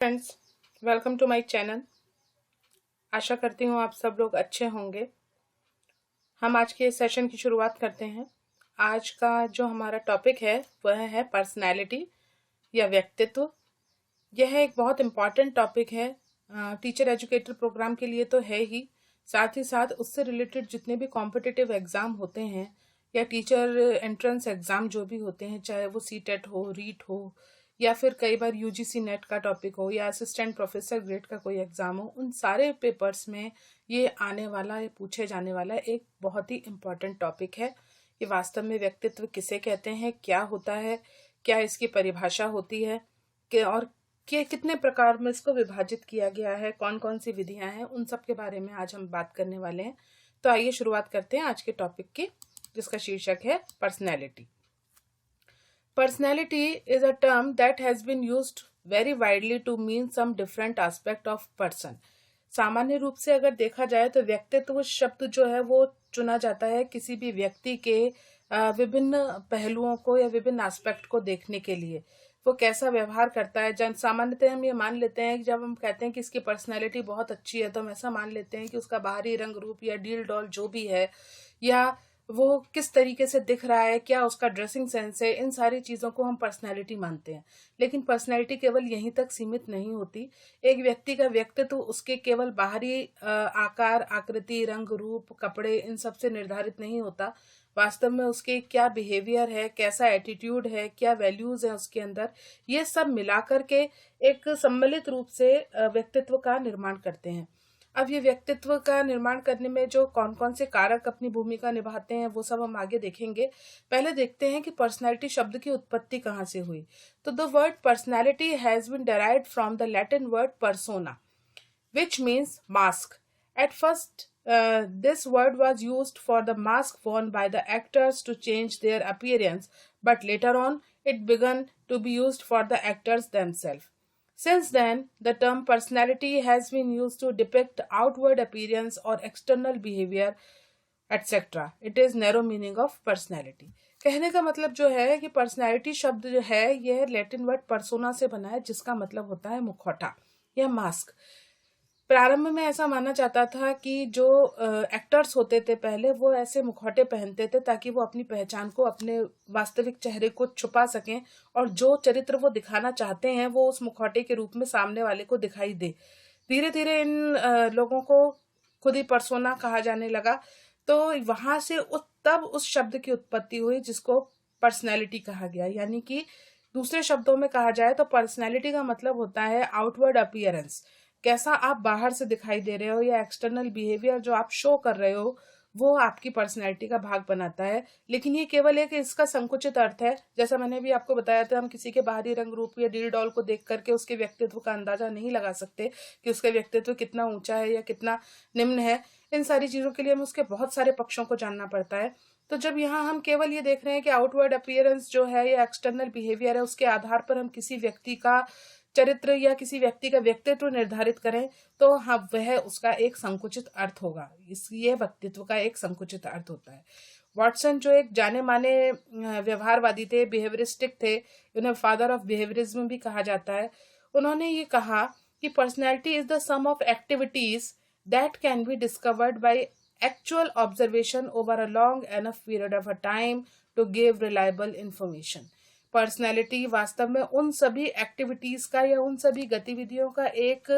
Friends, welcome to my channel. आशा करती हूँ आप सब लोग अच्छे होंगे। हम आज के सेशन की शुरुआत करते हैं। आज का जो हमारा टॉपिक है वह है पर्सनैलिटी या व्यक्तित्व। यह एक बहुत इम्पॉर्टेंट टॉपिक है। टीचर एजुकेटर प्रोग्राम के लिए तो है ही, साथ ही साथ उससे रिलेटेड जितने भी कॉम्पिटिटिव एग्ज़ाम होते हैं या टीचर एंट्रेंस एग्ज़ाम जो भी होते हैं, चाहे वो सीटेट हो, रीट हो, या फिर कई बार यूजीसी नेट का टॉपिक हो या असिस्टेंट प्रोफेसर ग्रेड का कोई एग्ज़ाम हो, उन सारे पेपर्स में ये आने वाला, ये पूछे जाने वाला एक बहुत ही इम्पॉर्टेंट टॉपिक है। ये वास्तव में व्यक्तित्व किसे कहते हैं, क्या होता है, क्या इसकी परिभाषा होती है, और कि कितने प्रकार में इसको विभाजित किया गया है, कौन कौन सी विधियां हैं, उन सब के बारे में आज हम बात करने वाले हैं। तो आइए शुरुआत करते हैं आज के टॉपिक की, जिसका शीर्षक है personality. Personality is a term that has been used very widely to mean some different aspect of person. सामान्य रूप से अगर देखा जाए तो व्यक्तित्व शब्द जो है वो चुना जाता है किसी भी व्यक्ति के विभिन्न पहलुओं को या विभिन्न एस्पेक्ट को देखने के लिए। वो कैसा व्यवहार करता है, जन सामान्यतः हम ये मान लेते हैं कि जब हम कहते हैं कि इसकी पर्सनैलिटी बहुत अच्छी है तो हम ऐसा मान लेते हैं कि उसका बाहरी रंग रूप या डील डॉल जो भी है, या वो किस तरीके से दिख रहा है, क्या उसका ड्रेसिंग सेंस है, इन सारी चीज़ों को हम पर्सनैलिटी मानते हैं। लेकिन पर्सनैलिटी केवल यहीं तक सीमित नहीं होती। एक व्यक्ति का व्यक्तित्व उसके केवल बाहरी आकार, आकृति, रंग, रूप, कपड़े, इन सब से निर्धारित नहीं होता। वास्तव में उसके क्या बिहेवियर है, कैसा एटीट्यूड है, क्या वैल्यूज है उसके अंदर, ये सब मिलाकर के एक सम्मिलित रूप से व्यक्तित्व का निर्माण करते हैं। अब ये व्यक्तित्व का निर्माण करने में जो कौन कौन से कारक अपनी भूमिका निभाते हैं वो सब हम आगे देखेंगे। पहले देखते हैं कि पर्सनैलिटी शब्द की उत्पत्ति कहाँ से हुई। तो the word personality has been derived from the Latin word persona, which means mask. At first, this word was used for the mask worn by the actors to change their appearance, but later on it began to be used for the actors themselves. Since then, the term personality has been used to depict outward appearance or external behavior, etc. It is narrow meaning of personality. कहने का मतलब जो है कि personality शब्द जो है यह लैटिन वर्ड पर्सोना से बना है, जिसका मतलब होता है मुखौटा या मास्क। प्रारंभ में ऐसा माना जाता था कि जो एक्टर्स होते थे पहले, वो ऐसे मुखौटे पहनते थे ताकि वो अपनी पहचान को, अपने वास्तविक चेहरे को छुपा सकें, और जो चरित्र वो दिखाना चाहते हैं वो उस मुखौटे के रूप में सामने वाले को दिखाई दे। धीरे धीरे इन लोगों को खुद ही पर्सोना कहा जाने लगा। तो वहां से तब उस शब्द की उत्पत्ति हुई जिसको पर्सनैलिटी कहा गया। यानी कि दूसरे शब्दों में कहा जाए तो पर्सनैलिटी का मतलब होता है आउटवर्ड अपीयरेंस, कैसा आप बाहर से दिखाई दे रहे हो, या एक्सटर्नल बिहेवियर जो आप शो कर रहे हो, वो आपकी पर्सनैलिटी का भाग बनाता है। लेकिन ये केवल एक इसका संकुचित अर्थ है। जैसा मैंने भी आपको बताया था, हम किसी के बाहरी रंग रूप या डील डॉल को देख करके उसके व्यक्तित्व का अंदाजा नहीं लगा सकते कि उसका व्यक्तित्व कितना ऊंचा है या कितना निम्न है। इन सारी चीजों के लिए हमें उसके बहुत सारे पक्षों को जानना पड़ता है। तो जब यहाँ हम केवल ये देख रहे हैं कि आउटवर्ड अपीयरेंस जो है या एक्सटर्नल बिहेवियर है, उसके आधार पर हम किसी व्यक्ति का चरित्र या किसी व्यक्ति का व्यक्तित्व निर्धारित करें, तो हाँ, वह उसका एक संकुचित अर्थ होगा। ये व्यक्तित्व का एक संकुचित अर्थ होता है। वॉटसन जो एक जाने माने व्यवहारवादी थे, बिहेवियरिस्टिक थे, उन्हें फादर ऑफ बिहेवियरिज्म भी कहा जाता है। उन्होंने ये कहा कि personality is the sum of activities that can be discovered by actual observation over a long enough period of a time to give reliable information. Personality वास्तव में उन सभी एक्टिविटीज का या उन सभी गतिविधियों का एक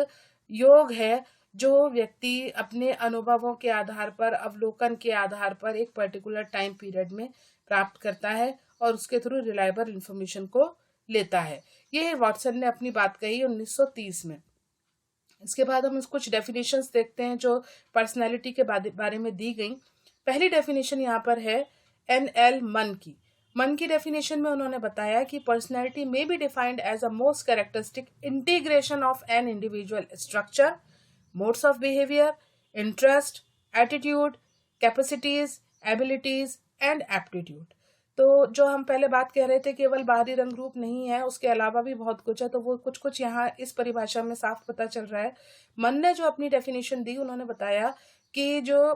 योग है जो व्यक्ति अपने अनुभवों के आधार पर, अवलोकन के आधार पर एक पर्टिकुलर टाइम पीरियड में प्राप्त करता है और उसके थ्रू रिलायबल इंफॉर्मेशन को लेता है। ये वॉटसन ने अपनी बात कही 1930 में। इसके बाद हम कुछ डेफिनेशंस देखते हैं जो पर्सनैलिटी के बारे में दी गई। पहली डेफिनेशन यहाँ पर है NL मन की डेफिनेशन में उन्होंने बताया कि पर्सनैलिटी में be defined as a most characteristic integration of an individual structure, modes of behaviour, interest, attitude, capacities, abilities and aptitude. तो जो हम पहले बात कह रहे थे केवल बाहरी रंग रूप नहीं है, उसके अलावा भी बहुत कुछ है, तो वो कुछ कुछ यहाँ इस परिभाषा में साफ पता चल रहा है। मन ने जो अपनी डेफिनेशन दी, उन्होंने बताया कि जो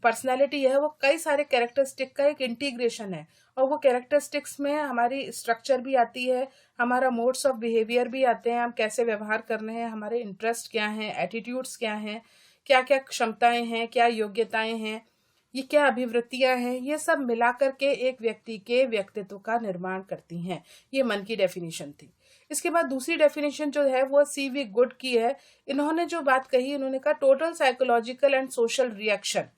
पर्सनैलिटी है वो कई सारे कैरेक्टरिस्टिक का एक इंटीग्रेशन है, और वो कैरेक्टरिस्टिक्स में हमारी स्ट्रक्चर भी आती है, हमारा मोड्स ऑफ बिहेवियर भी आते हैं, हम कैसे व्यवहार कर रहे हैं, हमारे इंटरेस्ट क्या हैं, एटीट्यूड्स क्या हैं, क्या क्या क्षमताएं हैं, क्या योग्यताएं हैं, ये क्या अभिवृत्तियां हैं, ये सब मिलाकर के एक व्यक्ति के व्यक्तित्व का निर्माण करती हैं। ये मन की डेफिनेशन थी। इसके बाद दूसरी डेफिनेशन जो है वो सीवी गुड की है। इन्होंने जो बात कही, इन्होंने कहा total psychological and social reaction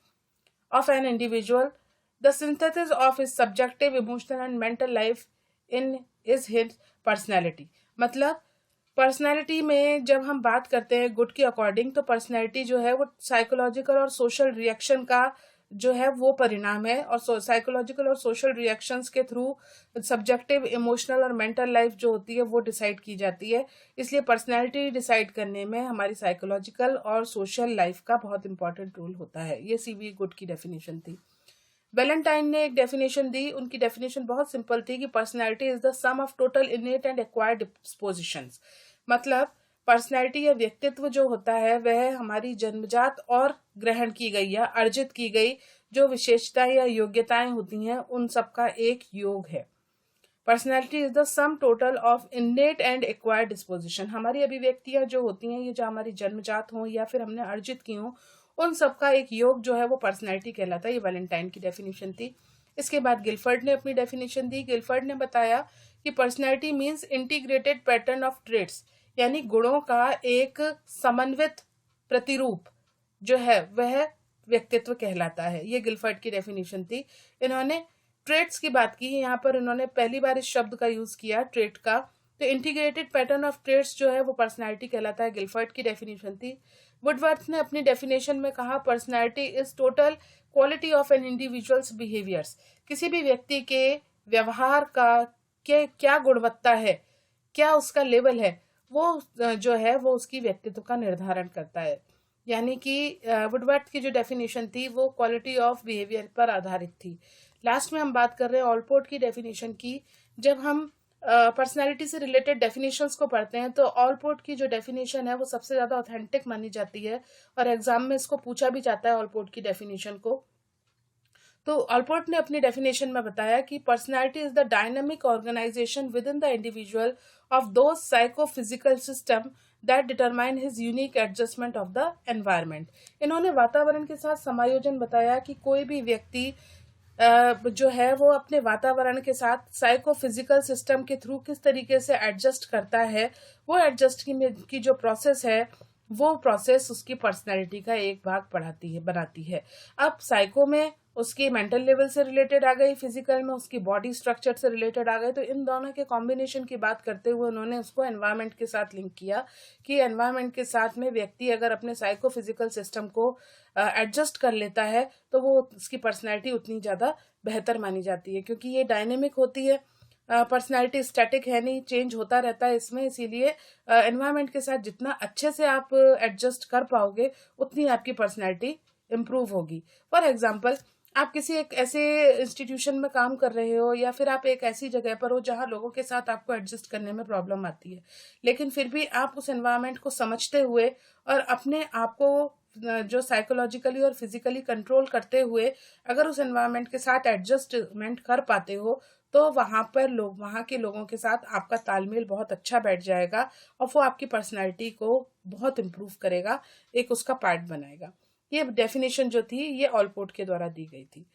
of an individual, the synthesis of his subjective, emotional and mental life in is his personality। मतलब पर्सनैलिटी में जब हम बात करते हैं गुड के अकॉर्डिंग, तो पर्सनैलिटी जो है वो साइकोलॉजिकल और सोशल रिएक्शन का जो है वो परिणाम है, और साइकोलॉजिकल और सोशल रिएक्शंस के थ्रू सब्जेक्टिव, इमोशनल और मेंटल लाइफ जो होती है वो डिसाइड की जाती है। इसलिए पर्सनैलिटी डिसाइड करने में हमारी साइकोलॉजिकल और सोशल लाइफ का बहुत इंपॉर्टेंट रोल होता है। ये सीवी गुड की डेफिनेशन थी। वैलेंटाइन ने एक डेफिनेशन दी। उनकी डेफिनेशन बहुत सिंपल थी कि personality is the sum of total innate and acquired dispositions. मतलब पर्सनैलिटी या व्यक्तित्व जो होता है वह हमारी जन्मजात और ग्रहण की गई या अर्जित की गई जो विशेषताएं या योग्यताएं होती हैं उन सबका एक योग है। Personality is the sum total of इनेट and acquired disposition. हमारी अभिव्यक्तियां जो होती हैं, ये जो हमारी जन्मजात हों या फिर हमने अर्जित की हों, उन सबका एक योग जो है वो पर्सनैलिटी कहलाता है। ये वैलेंटाइन की डेफिनेशन थी। इसके बाद गिलफर्ड ने अपनी डेफिनेशन दी। गिलफर्ड ने बताया कि personality means integrated pattern of traits, यानी गुणों का एक समन्वित प्रतिरूप जो है वह व्यक्तित्व कहलाता है। ये गिलफर्ड की डेफिनेशन थी। इन्होंने ट्रेट्स की बात की, यहाँ पर इन्होंने पहली बार इस शब्द का यूज किया ट्रेट का। तो इंटीग्रेटेड पैटर्न ऑफ ट्रेट्स जो है वो पर्सनैलिटी कहलाता है। गिलफर्ड की डेफिनेशन थी। वुडवर्थ ने अपनी डेफिनेशन में कहा personality is total quality of an individual's behaviours. किसी भी व्यक्ति के व्यवहार का क्या गुणवत्ता है, क्या उसका लेवल है, वो जो है वो उसकी व्यक्तित्व का निर्धारण करता है। यानी कि वुडवर्थ की जो डेफिनेशन थी वो क्वालिटी ऑफ बिहेवियर पर आधारित थी। लास्ट में हम बात कर रहे हैं ऑलपोर्ट की डेफिनेशन की। जब हम पर्सनैलिटी से रिलेटेड डेफिनेशंस को पढ़ते हैं तो ऑलपोर्ट की जो डेफिनेशन है वो सबसे ज्यादा ऑथेंटिक मानी जाती है, और एग्जाम में इसको पूछा भी जाता है ऑलपोर्ट की डेफिनेशन को। तो ऑलपोर्ट ने अपनी डेफिनेशन में बताया कि personality is the dynamic organisation within the individual of those psychophysical system that determine his unique adjustment of the environment. इन्होंने वातावरण के साथ समायोजन बताया कि कोई भी व्यक्ति जो है वो अपने वातावरण के साथ साइकोफिजिकल सिस्टम के थ्रू किस तरीके से एडजस्ट करता है। वो एडजस्ट की जो प्रोसेस है वो प्रोसेस उसकी पर्सनैलिटी का एक भाग बनाती है। अब साइको में उसकी मेंटल लेवल से रिलेटेड आ गई, फिजिकल में उसकी बॉडी स्ट्रक्चर से रिलेटेड आ गए। तो इन दोनों के कॉम्बिनेशन की बात करते हुए उन्होंने उसको एनवायरनमेंट के साथ लिंक किया कि एनवायरनमेंट के साथ में व्यक्ति अगर अपने साइको फिजिकल सिस्टम को एडजस्ट कर लेता है तो वो उसकी पर्सनैलिटी उतनी ज़्यादा बेहतर मानी जाती है, क्योंकि ये डायनेमिक होती है। पर्सनैलिटी स्टैटिक है नहीं, चेंज होता रहता है इसमें। इसीलिए एनवायरनमेंट के साथ जितना अच्छे से आप एडजस्ट कर पाओगे उतनी आपकी पर्सनैलिटी इम्प्रूव होगी। फॉर एग्जाम्पल, आप किसी एक ऐसे इंस्टीट्यूशन में काम कर रहे हो या फिर आप एक ऐसी जगह पर हो जहां लोगों के साथ आपको एडजस्ट करने में प्रॉब्लम आती है, लेकिन फिर भी आप उस एनवायरनमेंट को समझते हुए और अपने आप को जो साइकोलॉजिकली और फिजिकली कंट्रोल करते हुए अगर उस एनवायरनमेंट के साथ एडजस्टमेंट कर पाते हो तो वहां के लोगों के साथ आपका तालमेल बहुत अच्छा बैठ जाएगा और वो आपकी पर्सनैलिटी को बहुत इम्प्रूव करेगा, एक उसका पार्ट बनाएगा। ये डेफिनेशन जो थी ये ऑलपोर्ट के द्वारा दी गई थी।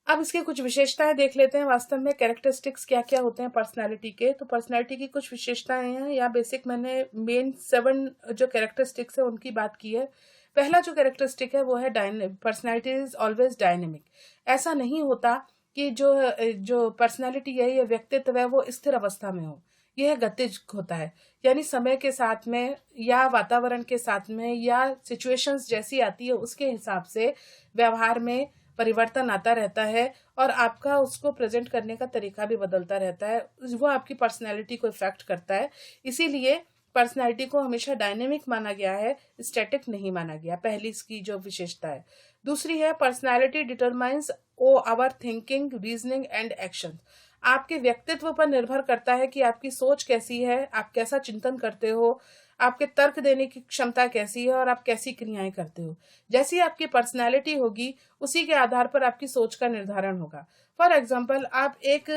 अब इसके कुछ विशेषताएं देख लेते हैं। वास्तव में कैरेक्टरिस्टिक्स क्या क्या होते हैं पर्सनालिटी के। तो पर्सनालिटी की कुछ विशेषताएं हैं, या बेसिक मैंने मेन 7 जो कैरेक्टरिस्टिक्स है उनकी बात की है। पहला जो कैरेक्टरिस्टिक है वो है पर्सनालिटी इज ऑलवेज डायनेमिक। ऐसा नहीं होता कि जो पर्सनालिटी है या व्यक्तित्व है वो स्थिर अवस्था में हो, यह गतिज होता है। यानी समय के साथ में या वातावरण के साथ में या सिचुएशंस जैसी आती है उसके हिसाब से व्यवहार में परिवर्तन आता रहता है और आपका उसको प्रेजेंट करने का तरीका भी बदलता रहता है। वो आपकी पर्सनैलिटी को इफेक्ट करता है। इसीलिए पर्सनैलिटी को हमेशा डायनेमिक माना गया है, स्टैटिक नहीं माना गया। पहली इसकी जो विशेषता है। दूसरी है personality determines our thinking, reasoning and action. आपके व्यक्तित्व पर निर्भर करता है कि आपकी सोच कैसी है, आप कैसा चिंतन करते हो, आपके तर्क देने की क्षमता कैसी है और आप कैसी क्रियाएं करते हो। जैसी आपकी पर्सनैलिटी होगी उसी के आधार पर आपकी सोच का निर्धारण होगा। फॉर एग्जाम्पल, आप एक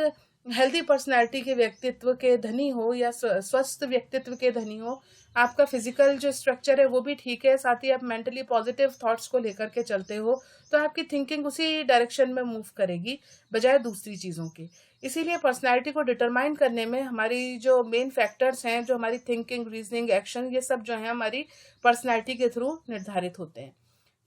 हेल्दी पर्सनैलिटी के व्यक्तित्व के धनी हो या स्वस्थ व्यक्तित्व के धनी हो, आपका फिजिकल जो स्ट्रक्चर है वो भी ठीक है, साथ ही आप मेंटली पॉजिटिव थॉट्स को लेकर के चलते हो, तो आपकी थिंकिंग उसी डायरेक्शन में मूव करेगी बजाय दूसरी चीज़ों की। इसीलिए पर्सनैलिटी को डिटरमाइन करने में हमारी जो मेन फैक्टर्स हैं, जो हमारी थिंकिंग, रीजनिंग, एक्शन, ये सब जो है हमारी पर्सनैलिटी के थ्रू निर्धारित होते हैं।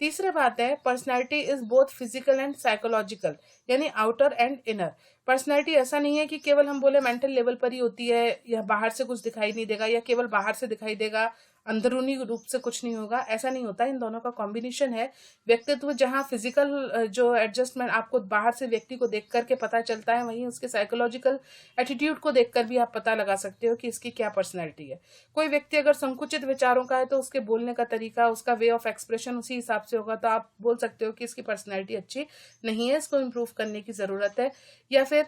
तीसरी बात है, personality is both physical and psychological, यानी आउटर एंड इनर। पर्सनैलिटी ऐसा नहीं है कि केवल हम बोले मेंटल लेवल पर ही होती है या बाहर से कुछ दिखाई नहीं देगा या केवल बाहर से दिखाई देगा, अंदरूनी रूप से कुछ नहीं होगा, ऐसा नहीं होता। इन दोनों का कॉम्बिनेशन है। व्यक्तित्व जहाँ फिजिकल जो एडजस्टमेंट आपको बाहर से व्यक्ति को देख करके पता चलता है, वहीं उसके साइकोलॉजिकल एटीट्यूड को देखकर भी आप पता लगा सकते हो कि इसकी क्या पर्सनैलिटी है। कोई व्यक्ति अगर संकुचित विचारों का है तो उसके बोलने का तरीका, उसका वे ऑफ एक्सप्रेशन उसी हिसाब से होगा, तो आप बोल सकते हो कि इसकी पर्सनैलिटी अच्छी नहीं है, इसको इम्प्रूव करने की जरूरत है। या फिर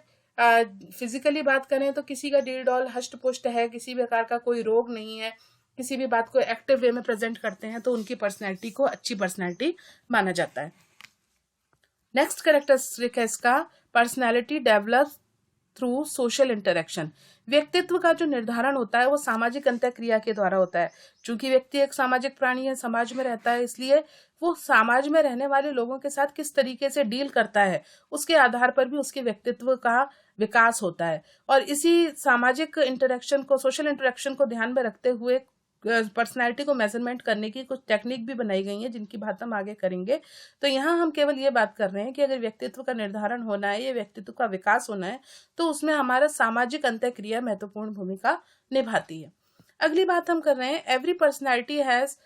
फिजिकली बात करें तो किसी का डील डॉल हष्ट पुष्ट है, किसी भी प्रकार का कोई रोग नहीं है, किसी भी बात को एक्टिव वे में प्रेजेंट करते हैं, तो उनकी पर्सनैलिटी को अच्छी पर्सनैलिटी माना जाता है। नेक्स्ट कैरेक्टरिस्टिक है इसका, personality develop through social interaction. व्यक्तित्व का जो निर्धारण होता है वो सामाजिक अंतःक्रिया के द्वारा होता है। चूंकि व्यक्ति एक सामाजिक प्राणी है, समाज में रहता है, इसलिए वो समाज में रहने वाले लोगों के साथ किस तरीके से डील करता है उसके आधार पर भी उसके व्यक्तित्व का विकास होता है। और इसी सामाजिक इंटरेक्शन को, सोशल इंटरेक्शन को ध्यान में रखते हुए पर्सनैलिटी को मेजरमेंट करने की कुछ टेक्निक भी बनाई गई है, जिनकी बात हम आगे करेंगे। तो यहाँ हम केवल ये बात कर रहे हैं कि अगर व्यक्तित्व का निर्धारण होना है या व्यक्तित्व का विकास होना है तो उसमें हमारा सामाजिक अंतःक्रिया महत्वपूर्ण भूमिका निभाती है। अगली बात हम कर रहे हैं, every personality has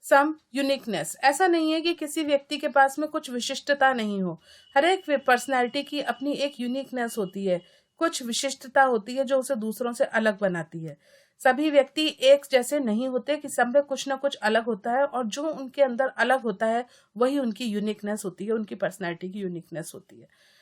some uniqueness. ऐसा नहीं है कि किसी व्यक्ति के पास में कुछ विशिष्टता नहीं हो। हर एक पर्सनैलिटी की अपनी एक यूनिकनेस होती है, कुछ विशिष्टता होती है जो उसे दूसरों से अलग बनाती है। सभी व्यक्ति एक जैसे नहीं होते, कि सब में कुछ ना कुछ अलग होता है, और जो उनके अंदर अलग होता है वही उनकी यूनिकनेस होती है, उनकी पर्सनैलिटी की यूनिकनेस होती है।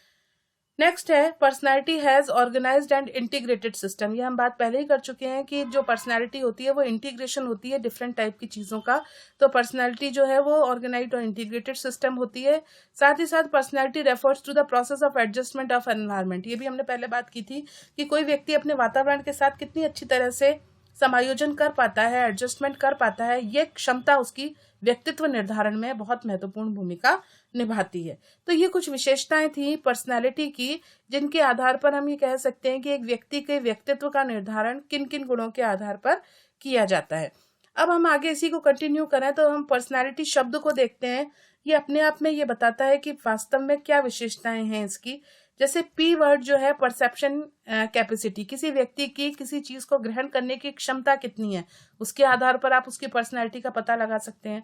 नेक्स्ट है, personality has organised and integrated system. ये हम बात पहले ही कर चुके हैं कि जो पर्सनैलिटी होती है वो इंटीग्रेशन होती है डिफरेंट टाइप की चीजों का। तो पर्सनैलिटी जो है वो ऑर्गेनाइज्ड और इंटीग्रेटेड सिस्टम होती है। साथ ही साथ personality refers to the process of adjustment of environment. ये भी हमने पहले बात की थी कि कोई व्यक्ति अपने वातावरण के साथ कितनी अच्छी तरह से समायोजन कर पाता है, एडजस्टमेंट कर पाता है, ये क्षमता उसकी व्यक्तित्व निर्धारण में बहुत महत्वपूर्ण भूमिका निभाती है। तो ये कुछ विशेषताएं थी पर्सनालिटी की, जिनके आधार पर हम ये कह सकते हैं कि एक व्यक्ति के व्यक्तित्व का निर्धारण किन किन गुणों के आधार पर किया जाता है। अब हम आगे इसी को कंटिन्यू करें तो हम पर्सनालिटी शब्द को देखते हैं। ये अपने आप में ये बताता है कि वास्तव में क्या विशेषताएं हैं इसकी। जैसे पी वर्ड जो है, परसेप्शन कैपेसिटी, किसी व्यक्ति की किसी चीज को ग्रहण करने की क्षमता कितनी है, उसके आधार पर आप उसकी पर्सनैलिटी का पता लगा सकते हैं।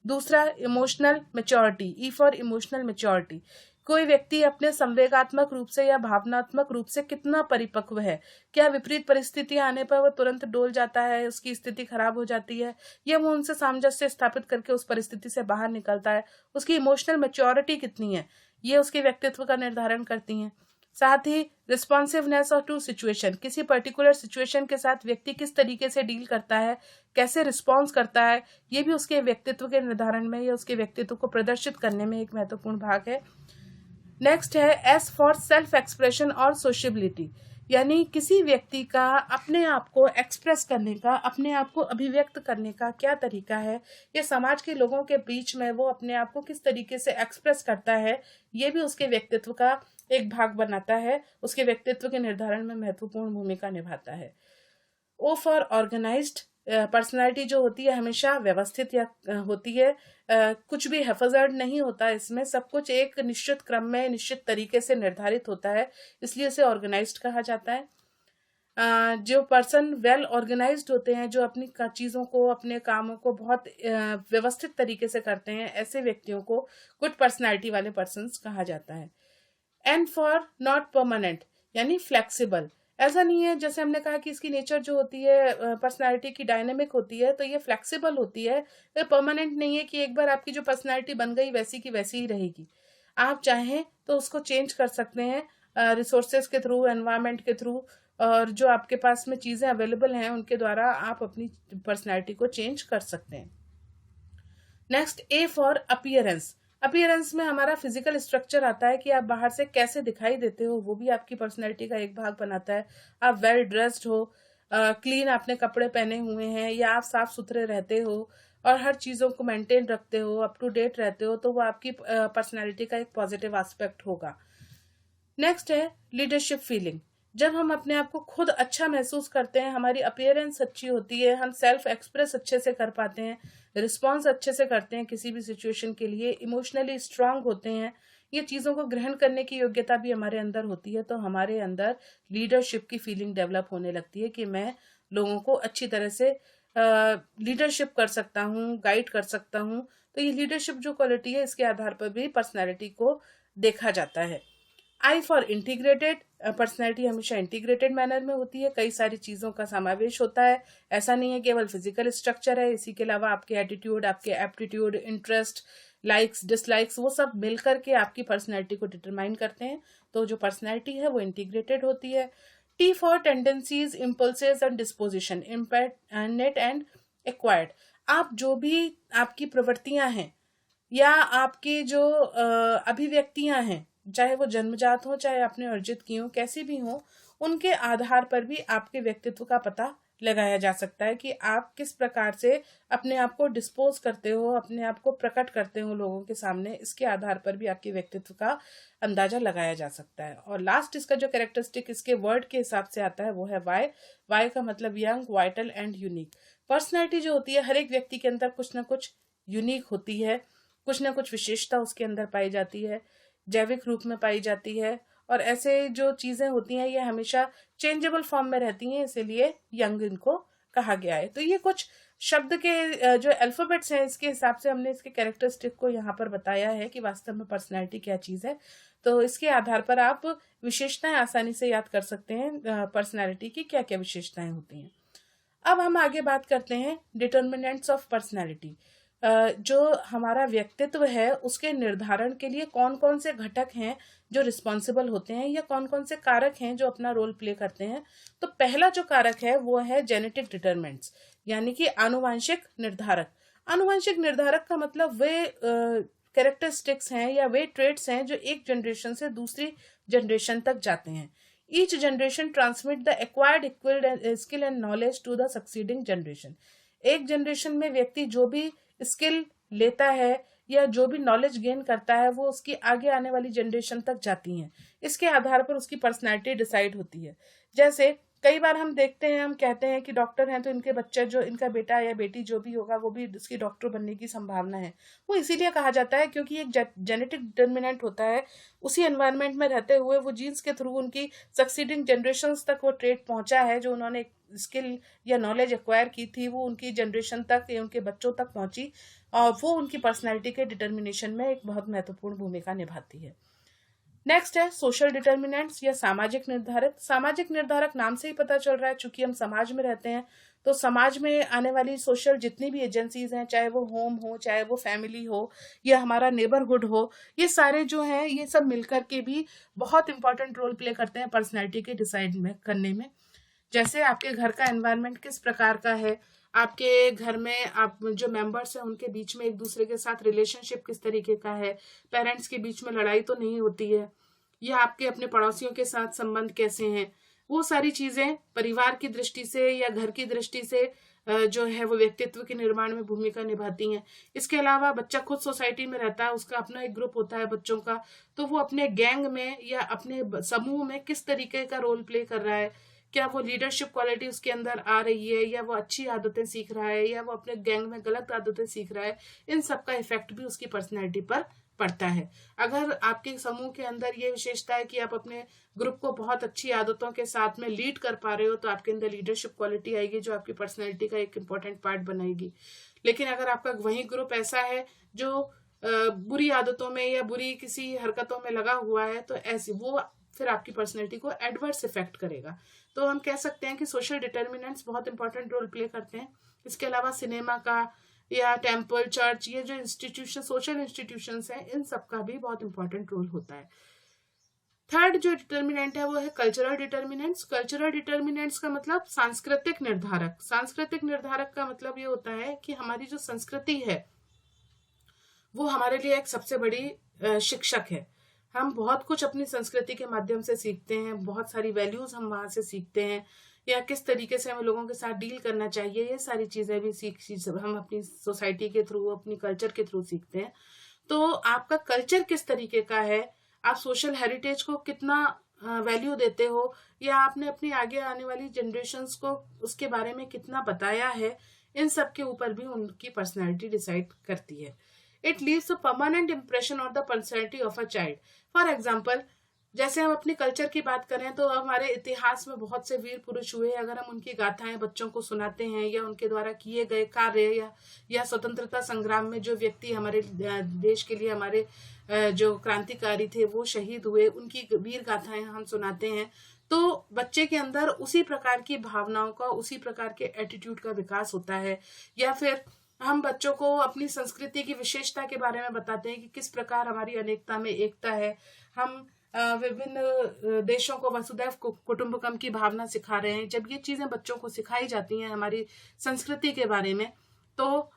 दूसरा, emotional maturity, E for emotional maturity, कोई व्यक्ति अपने संवेगात्मक रूप से या भावनात्मक रूप से कितना परिपक्व है, क्या विपरीत परिस्थितियां आने पर वो तुरंत डोल जाता है, उसकी स्थिति खराब हो जाती है, या वो उनसे सामंजस्य स्थापित करके उस परिस्थिति से बाहर निकलता है। उसकी इमोशनल मेच्योरिटी कितनी है, ये उसके व्यक्तित्व का निर्धारण करती हैं। साथ ही रिस्पॉन्सिवनेस और टू सिचुएशन, किसी पर्टिकुलर सिचुएशन के साथ व्यक्ति किस तरीके से डील करता है, कैसे रिस्पॉन्स करता है, ये भी उसके व्यक्तित्व के निर्धारण में या उसके व्यक्तित्व को प्रदर्शित करने में एक महत्वपूर्ण भाग है। नेक्स्ट है एस फॉर सेल्फ एक्सप्रेशन और सोशबिलिटी, यानी किसी व्यक्ति का अपने आप को एक्सप्रेस करने का, अपने आप को अभिव्यक्त करने का क्या तरीका है, ये समाज के लोगों के बीच में वो अपने आप को किस तरीके से एक्सप्रेस करता है, ये भी उसके व्यक्तित्व का एक भाग बनाता है, उसके व्यक्तित्व के निर्धारण में महत्वपूर्ण भूमिका निभाता है। ओ फॉर ऑर्गेनाइज्ड, पर्सनालिटी जो होती है हमेशा व्यवस्थित या होती है, कुछ भी हैफजर्ड नहीं होता, इसमें सब कुछ एक निश्चित क्रम में निश्चित तरीके से निर्धारित होता है, इसलिए इसे ऑर्गेनाइज्ड कहा जाता है। जो पर्सन वेल ऑर्गेनाइज्ड होते हैं, जो अपनी चीज़ों को, अपने कामों को बहुत व्यवस्थित तरीके से करते हैं, ऐसे व्यक्तियों को गुड पर्सनालिटी वाले पर्सन्स कहा जाता है। एंड फॉर नॉट परमानेंट, यानी फ्लेक्सिबल, ऐसा नहीं है, जैसे हमने कहा कि इसकी नेचर जो होती है पर्सनालिटी की डायनेमिक होती है, तो ये फ्लेक्सिबल होती है, ये परमानेंट नहीं है कि एक बार आपकी जो पर्सनालिटी बन गई वैसी की वैसी ही रहेगी। आप चाहें तो उसको चेंज कर सकते हैं रिसोर्सेज के थ्रू, एनवायरनमेंट के थ्रू, और जो आपके पास में चीज़ें अवेलेबल हैं उनके द्वारा आप अपनी पर्सनैलिटी को चेंज कर सकते हैं। Next, A for appearance. Appearance में हमारा फिजिकल स्ट्रक्चर आता है कि आप बाहर से कैसे दिखाई देते हो, वो भी आपकी पर्सनैलिटी का एक भाग बनाता है। आप वेल ड्रेस्ड हो, क्लीन आपने कपड़े पहने हुए हैं, या आप साफ सुथरे रहते हो और हर चीज़ों को मेंटेन रखते हो, अप टू डेट रहते हो, तो वो आपकी पर्सनैलिटी का एक पॉजिटिव एस्पेक्ट होगा। नेक्स्ट है लीडरशिप फीलिंग। जब हम अपने आप को खुद अच्छा महसूस करते हैं, हमारी अपीयरेंस अच्छी होती है, हम सेल्फ एक्सप्रेस अच्छे से कर पाते हैं, रिस्पॉन्स अच्छे से करते हैं किसी भी सिचुएशन के लिए, इमोशनली स्ट्रांग होते हैं, ये चीज़ों को ग्रहण करने की योग्यता भी हमारे अंदर होती है, तो हमारे अंदर लीडरशिप की फीलिंग डेवलप होने लगती है कि मैं लोगों को अच्छी तरह से लीडरशिप कर सकता हूँ, गाइड कर सकता हूँ। तो ये लीडरशिप जो क्वालिटी है, इसके आधार पर भी पर्सनैलिटी को देखा जाता है। I for integrated. पर्सनैलिटी हमेशा इंटीग्रेटेड मैनर में होती है, कई सारी चीज़ों का समावेश होता है। ऐसा नहीं है केवल फिजिकल स्ट्रक्चर है, इसी के अलावा आपके एटीट्यूड, आपके एप्टीट्यूड, इंटरेस्ट, लाइक्स, डिसलाइक्स, वो सब मिलकर के आपकी पर्सनैलिटी को डिटरमाइन करते हैं। तो जो पर्सनैलिटी है वो इंटीग्रेटेड होती है। T for tendencies, impulses and disposition, innate and acquired. आप जो भी आपकी प्रवृत्तियां हैं या आपकी जो अभिव्यक्तियां हैं, चाहे वो जन्मजात हो चाहे आपने अर्जित की हो, कैसी भी हो, उनके आधार पर भी आपके व्यक्तित्व का पता लगाया जा सकता है कि आप किस प्रकार से अपने आप को डिस्पोज करते हो, अपने आप को प्रकट करते हो लोगों के सामने। इसके आधार पर भी आपके व्यक्तित्व का अंदाजा लगाया जा सकता है। और लास्ट इसका जो कैरेक्टरिस्टिक इसके वर्ड के हिसाब से आता है वो है वाई। वाई का मतलब young, vital and unique. Personality जो होती है, हर एक व्यक्ति के अंदर कुछ ना कुछ यूनिक होती है, कुछ ना कुछ विशेषता उसके अंदर पाई जाती है, जैविक रूप में पाई जाती है। और ऐसे जो चीजें होती हैं ये हमेशा चेंजेबल फॉर्म में रहती हैं, इसीलिए यंग इनको कहा गया है। तो ये कुछ शब्द के जो अल्फाबेट्स हैं, इसके हिसाब से हमने इसके कैरेक्टरिस्टिक को यहाँ पर बताया है कि वास्तव में पर्सनैलिटी क्या चीज है। तो इसके आधार पर आप विशेषताएं आसानी से याद कर सकते हैं पर्सनैलिटी की क्या क्या विशेषताएं होती हैं। अब हम आगे बात करते हैं डिटर्मिनेंट्स ऑफ पर्सनैलिटी। जो हमारा व्यक्तित्व है उसके निर्धारण के लिए कौन कौन से घटक हैं जो रिस्पॉन्सिबल होते हैं, या कौन कौन से कारक हैं जो अपना रोल प्ले करते हैं। तो पहला जो कारक है वो है जेनेटिक डिटरमिनेंट्स, यानी कि आनुवंशिक निर्धारक। आनुवंशिक निर्धारक का मतलब वे कैरेक्टरिस्टिक्स हैं या वे ट्रेट्स हैं जो एक जनरेशन से दूसरी जनरेशन तक जाते हैं। Each generation transmit the acquired skill and knowledge to the succeeding generation. एक जनरेशन में व्यक्ति जो भी स्किल लेता है या जो भी नॉलेज गेन करता है वो उसकी आगे आने वाली जनरेशन तक जाती हैं। इसके आधार पर उसकी पर्सनैलिटी डिसाइड होती है। जैसे कई बार हम देखते हैं, हम कहते हैं कि डॉक्टर हैं तो इनके बच्चे, जो इनका बेटा या बेटी जो भी होगा वो भी उसकी डॉक्टर बनने की संभावना है। वो इसीलिए कहा जाता है क्योंकि एक जेनेटिक डिटर्मिनेंट होता है, उसी एनवायरनमेंट में रहते हुए वो जीन्स के थ्रू उनकी सक्सीडिंग जनरेशंस तक वो ट्रेट पहुंचा है, जो उन्होंने स्किल या नॉलेज एक्वायर की थी वो उनकी जनरेशन तक या उनके बच्चों तक पहुंची, और वो उनकी पर्सनैलिटी के डिटर्मिनेशन में एक बहुत महत्वपूर्ण भूमिका निभाती है। नेक्स्ट है सोशल डिटर्मिनेंट्स या सामाजिक निर्धारक। सामाजिक निर्धारक नाम से ही पता चल रहा है, चूंकि हम समाज में रहते हैं तो समाज में आने वाली सोशल जितनी भी एजेंसीज हैं, चाहे वो होम हो, चाहे वो फैमिली हो, या हमारा नेबरहुड हो, ये सारे जो हैं ये सब मिलकर के भी बहुत इंपॉर्टेंट रोल प्ले करते हैं पर्सनैलिटी के डिसाइड में करने में। जैसे आपके घर का एनवायरनमेंट किस प्रकार का है, आपके घर में आप जो मेंबर्स हैं उनके बीच में एक दूसरे के साथ रिलेशनशिप किस तरीके का है, पेरेंट्स के बीच में लड़ाई तो नहीं होती है, या आपके अपने पड़ोसियों के साथ संबंध कैसे हैं, वो सारी चीजें परिवार की दृष्टि से या घर की दृष्टि से जो है वो व्यक्तित्व के निर्माण में भूमिका निभाती हैं। इसके अलावा बच्चा खुद सोसाइटी में रहता है, उसका अपना एक ग्रुप होता है बच्चों का, तो वो अपने गैंग में या अपने समूह में किस तरीके का रोल प्ले कर रहा है, क्या वो लीडरशिप क्वालिटी उसके अंदर आ रही है, या वो अच्छी आदतें सीख रहा है, या वो अपने गैंग में गलत आदतें सीख रहा है। इन सब का इफेक्ट भी उसकी पर्सनैलिटी पर पड़ता है। अगर आपके समूह के अंदर ये विशेषता है कि आप अपने ग्रुप को बहुत अच्छी आदतों के साथ में लीड कर पा रहे हो, तो आपके अंदर लीडरशिप क्वालिटी आएगी जो आपकी पर्सनैलिटी का एक इम्पोर्टेंट पार्ट बनाएगी। लेकिन अगर आपका वही ग्रुप ऐसा है जो बुरी आदतों में या बुरी किसी हरकतों में लगा हुआ है, तो ऐसी वो फिर आपकी पर्सनैलिटी को एडवर्स इफेक्ट करेगा। तो हम कह सकते हैं कि सोशल डिटर्मिनेंट्स बहुत इंपॉर्टेंट रोल प्ले करते हैं। इसके अलावा सिनेमा का या टेम्पल, चर्च, ये जो इंस्टीट्यूशन, सोशल इंस्टीट्यूशंस हैं, इन सब का भी बहुत इंपॉर्टेंट रोल होता है। थर्ड जो डिटर्मिनेंट है वो है कल्चरल डिटर्मिनेंट्स। कल्चरल डिटर्मिनेंट्स का मतलब सांस्कृतिक निर्धारक। सांस्कृतिक निर्धारक का मतलब ये होता है कि हमारी जो संस्कृति है वो हमारे लिए एक सबसे बड़ी शिक्षक है। हम बहुत कुछ अपनी संस्कृति के माध्यम से सीखते हैं, बहुत सारी वैल्यूज हम वहां से सीखते हैं, या किस तरीके से हमें लोगों के साथ डील करना चाहिए, ये सारी चीजें भी हम अपनी सोसाइटी के थ्रू, अपनी कल्चर के थ्रू सीखते हैं। तो आपका कल्चर किस तरीके का है, आप सोशल हेरिटेज को कितना वैल्यू देते हो, या आपने अपनी आगे आने वाली जनरेशन्स को उसके बारे में कितना बताया है, इन सब के ऊपर भी उनकी पर्सनैलिटी डिसाइड करती है। It leaves a permanent impression on the personality of a child. For example, जैसे हम अपने कल्चर की बात करें तो हमारे इतिहास में बहुत से वीर पुरुष हुए, अगर हम उनकी गाथाएं बच्चों को सुनाते हैं, या उनके द्वारा किए गए कार्य, या स्वतंत्रता संग्राम में जो व्यक्ति हमारे देश के लिए, हमारे जो क्रांतिकारी थे वो शहीद हुए, उनकी वीर गाथाएं हम सुनाते हैं, तो बच्चे के अंदर उसी प्रकार की भावनाओं का, उसी प्रकार के एटीट्यूड का विकास होता है। या फिर हम बच्चों को अपनी संस्कृति की विशेषता के बारे में बताते हैं कि किस प्रकार हमारी अनेकता में एकता है। हम विभिन्न देशों को वसुधैव कुटुंबकम की भावना सिखा रहे हैं। जब ये चीजें बच्चों को सिखाई जाती हैं हमारी संस्कृति के बारे में, तो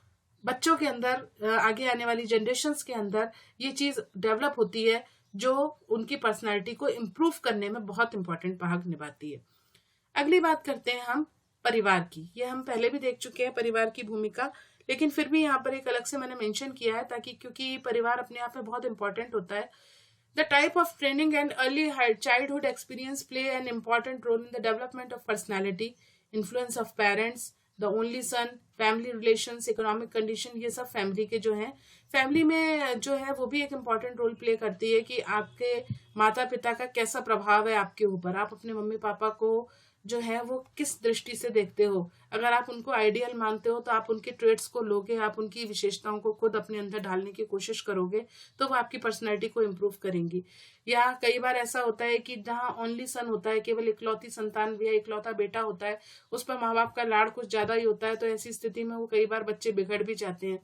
बच्चों के अंदर, आगे आने वाली जनरेशन्स के अंदर ये चीज डेवलप होती है, जो उनकी पर्सनालिटी को इम्प्रूव करने में बहुत इंपॉर्टेंट भाग निभाती है। अगली बात करते हैं हम परिवार की। ये हम पहले भी देख चुके हैं परिवार की भूमिका, लेकिन फिर भी यहाँ पर एक अलग से मैंने मेंशन किया है, ताकि, क्योंकि परिवार अपने आप में बहुत इंपॉर्टेंट होता है। The type of training and early childhood experience play an important role in the development of personality. Influence of parents, the only son, family relations, economic condition, ये सब फैमिली के जो हैं, फैमिली में जो है वो भी एक इम्पॉर्टेंट रोल प्ले करती है कि आपके माता पिता का कैसा प्रभाव है आपके ऊपर, आप अपने मम्मी पापा को जो है वो किस दृष्टि से देखते हो। अगर आप उनको आइडियल मानते हो तो आप उनके ट्रेड्स को लोगे, आप उनकी विशेषताओं को खुद अपने अंदर ढालने की कोशिश करोगे, तो वो आपकी पर्सनैलिटी को इम्प्रूव करेंगी। या कई बार ऐसा होता है कि जहाँ ओनली सन होता है, केवल इकलौती संतान या इकलौता बेटा होता है, उस पर माँ बाप का लाड़ कुछ ज्यादा ही होता है, तो ऐसी स्थिति में वो कई बार बच्चे बिगड़ भी जाते हैं।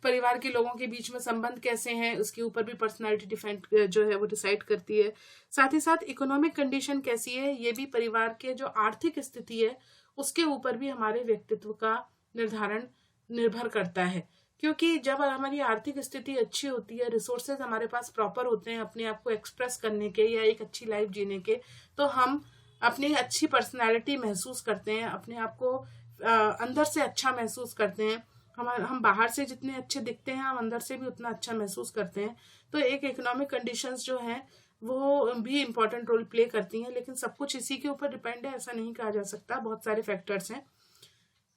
परिवार के लोगों के बीच में संबंध कैसे हैं, उसके ऊपर भी पर्सनालिटी डिफाइन जो है वो डिसाइड करती है। साथ ही साथ इकोनॉमिक कंडीशन कैसी है, ये भी परिवार के जो आर्थिक स्थिति है उसके ऊपर भी हमारे व्यक्तित्व का निर्धारण निर्भर करता है। क्योंकि जब हमारी आर्थिक स्थिति अच्छी होती है, रिसोर्सेज हमारे पास प्रॉपर होते हैं अपने आप को एक्सप्रेस करने के या एक अच्छी लाइफ जीने के, तो हम अपनी अच्छी पर्सनैलिटी महसूस करते हैं, अपने आप को अंदर से अच्छा महसूस करते हैं। हम बाहर से जितने अच्छे दिखते हैं, हम अंदर से भी उतना अच्छा महसूस करते हैं। तो एक इकोनॉमिक कंडीशंस जो हैं वो भी इम्पोर्टेंट रोल प्ले करती हैं, लेकिन सब कुछ इसी के ऊपर डिपेंड है ऐसा नहीं कहा जा सकता, बहुत सारे फैक्टर्स हैं।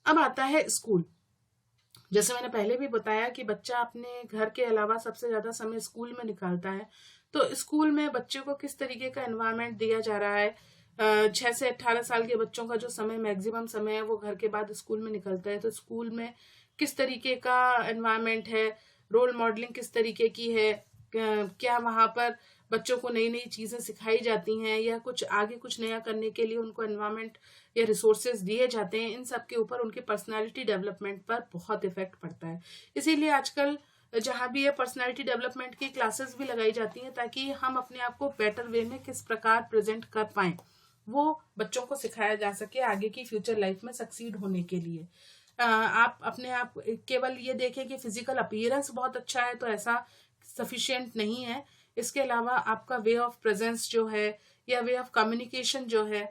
अब आता है स्कूल। जैसे मैंने पहले भी बताया कि बच्चा अपने घर के अलावा सबसे ज्यादा समय स्कूल में निकालता है। तो स्कूल में बच्चे को किस तरीके का एनवायरनमेंट दिया जा रहा है, 6 से 18 साल के बच्चों का जो समय, मैक्सिमम समय है, वो घर के बाद स्कूल में निकलता है। तो स्कूल में किस तरीके का एनवायरनमेंट है, रोल मॉडलिंग किस तरीके की है, क्या वहां पर बच्चों को नई नई चीजें सिखाई जाती हैं, या कुछ आगे कुछ नया करने के लिए उनको एनवायरनमेंट या रिसोर्सेज दिए जाते हैं, इन सब के ऊपर उनके पर्सनालिटी डेवलपमेंट पर बहुत इफेक्ट पड़ता है। इसीलिए आजकल जहां भी ये पर्सनालिटी डेवलपमेंट की क्लासेस भी लगाई जाती हैं, ताकि हम अपने आप को बेटर वे में किस प्रकार प्रेजेंट कर पाएं, वो बच्चों को सिखाया जा सके आगे की फ्यूचर लाइफ में सक्सीड होने के लिए। आप अपने आप केवल ये देखें कि फिजिकल अपीयरेंस बहुत अच्छा है तो ऐसा सफिशिएंट नहीं है। इसके अलावा आपका वे ऑफ प्रेजेंस जो है, या वे ऑफ कम्युनिकेशन जो है,